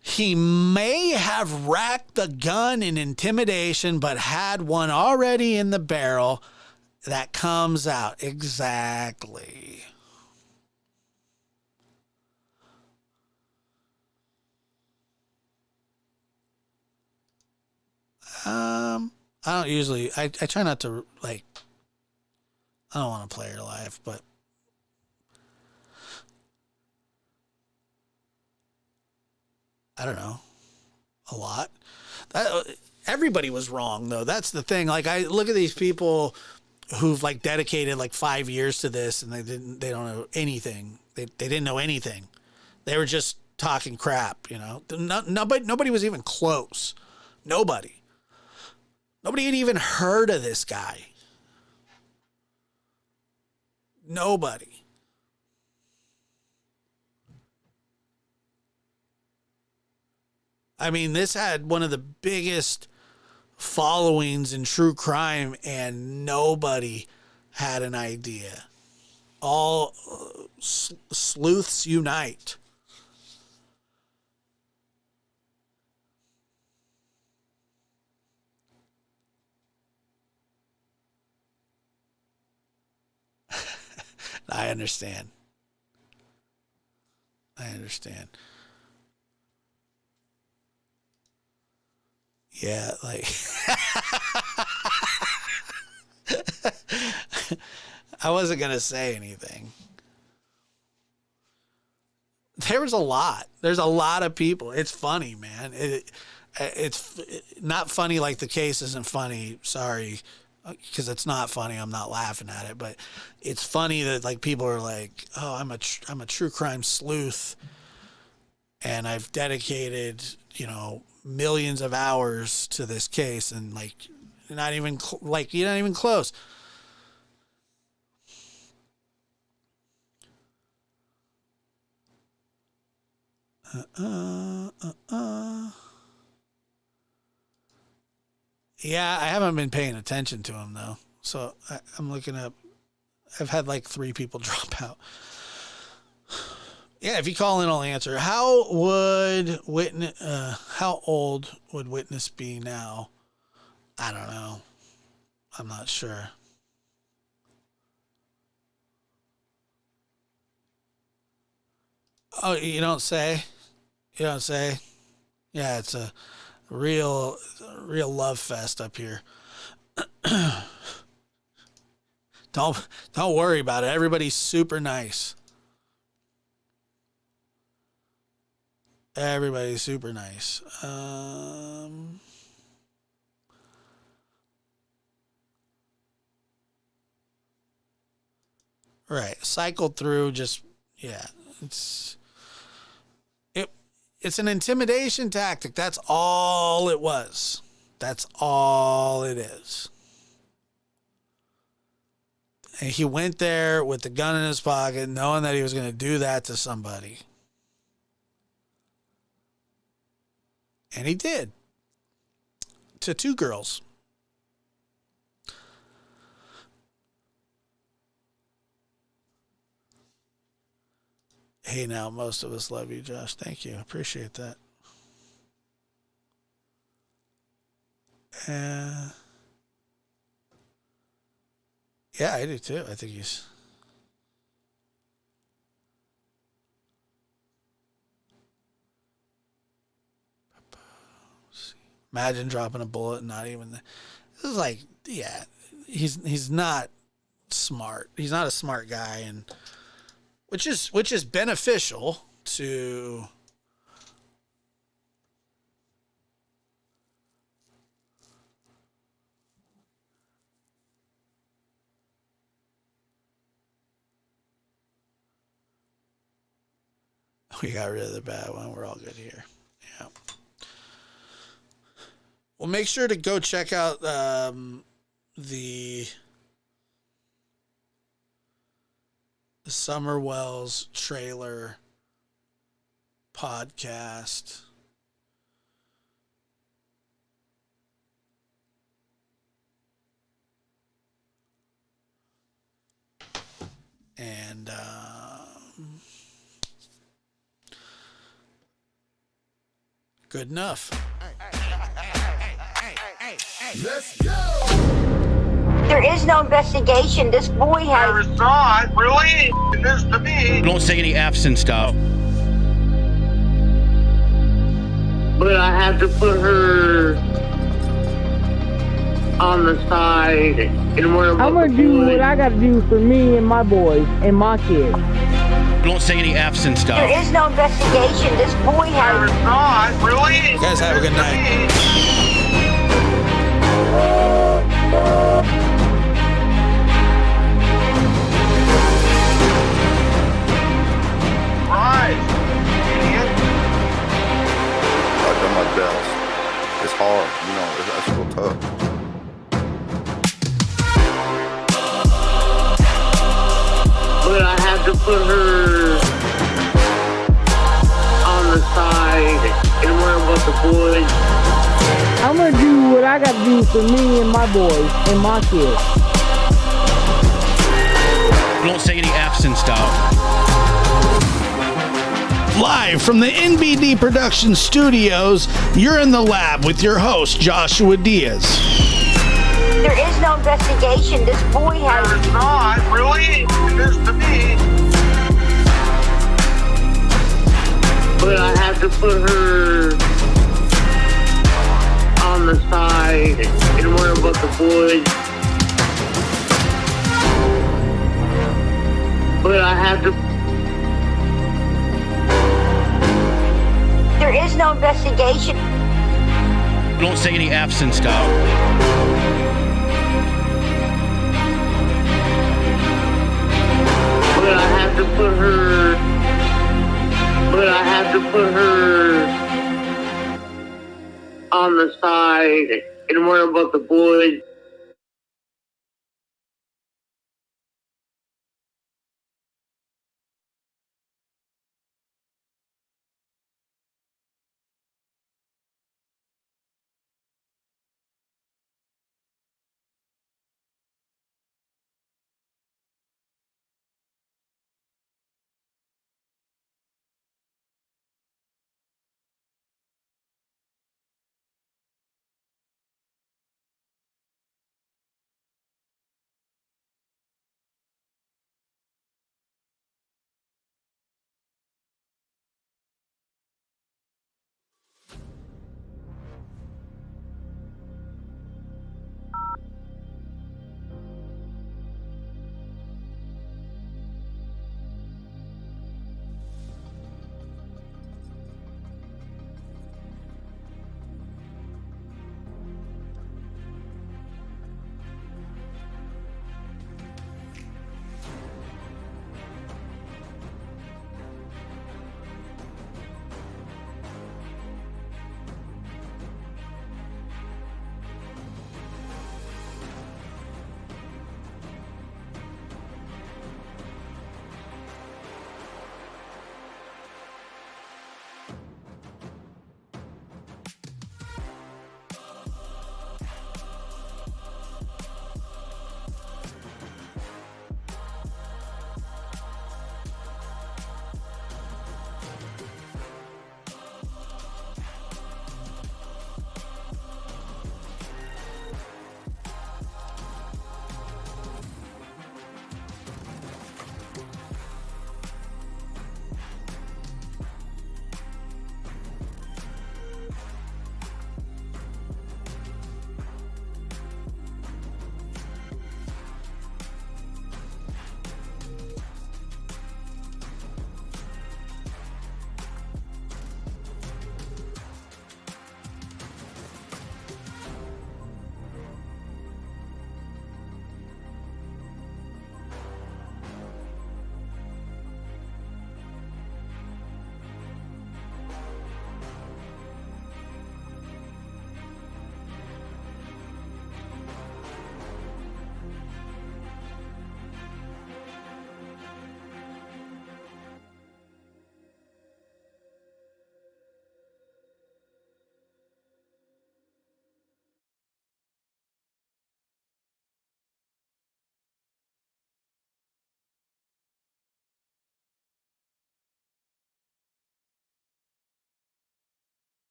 He may have racked the gun in intimidation, but had one already in the barrel that comes out. Exactly. I don't usually, I try not to, I don't want to play her live, but I don't know, a lot. Everybody was wrong, though. That's the thing. I look at these people who've dedicated 5 years to this, and they don't know anything. They didn't know anything. They were just talking crap, Nobody was even close. Nobody had even heard of this guy. Nobody. I mean, this had one of the biggest followings in true crime, and nobody had an idea. All sleuths unite. I understand. Yeah, I wasn't going to say anything. There's a lot of people. It's funny, man. It's not funny like the case isn't funny. Sorry. Because it's not funny. I'm not laughing at it, but it's funny that people are like, "Oh, I'm a true crime sleuth, and I've dedicated millions of hours to this case," and you're not even close. Yeah, I haven't been paying attention to him though. So I'm looking up. I've had 3 people drop out. Yeah, if you call in, I'll answer. How old would Witness be now? I don't know. I'm not sure. Oh, you don't say? Yeah, it's a real love fest up here. Don't worry about it. Everybody's super nice. Everybody's super nice. Right. Cycled through it's an intimidation tactic. That's all it was. That's all it is. And he went there with the gun in his pocket, knowing that he was going to do that to somebody. And he did. To 2 girls. Hey, now most of us love you, Josh. Thank you. Appreciate that. Yeah, I do too. I think he's... Imagine dropping a bullet and not even... This is yeah, he's not smart. He's not a smart guy, and which is beneficial to... We got rid of the bad one. We're all good here. Yeah. Well, make sure to go check out the Summer Wells trailer podcast. And good enough. Let's go. There is no investigation. This boy has. It's not really. It is to me. Don't say any F's and stuff. But I had to put her on the side and worry about I'm gonna do what I gotta do for me and my boys and my kids. Don't say any F's and stuff. There is no investigation. This boy has. It's not really. You guys have a good night. Right. Idiot. I've done my best. It's hard, you know, it's real tough. But I had to put her on the side and worry about the boys. I'm gonna do what I gotta do for me and my boys and my kids. Don't say any F's and stuff. Live from the NBD Production Studios, you're in the lab with your host, Joshua Diaz. There is no investigation. This boy has. It's not really. It is to me. But I had to put her on the side and worry about the boys. But I had to. There is no investigation. Don't say any F's and stuff. But I had to put her. But I had to put her on the side and worry about the boys.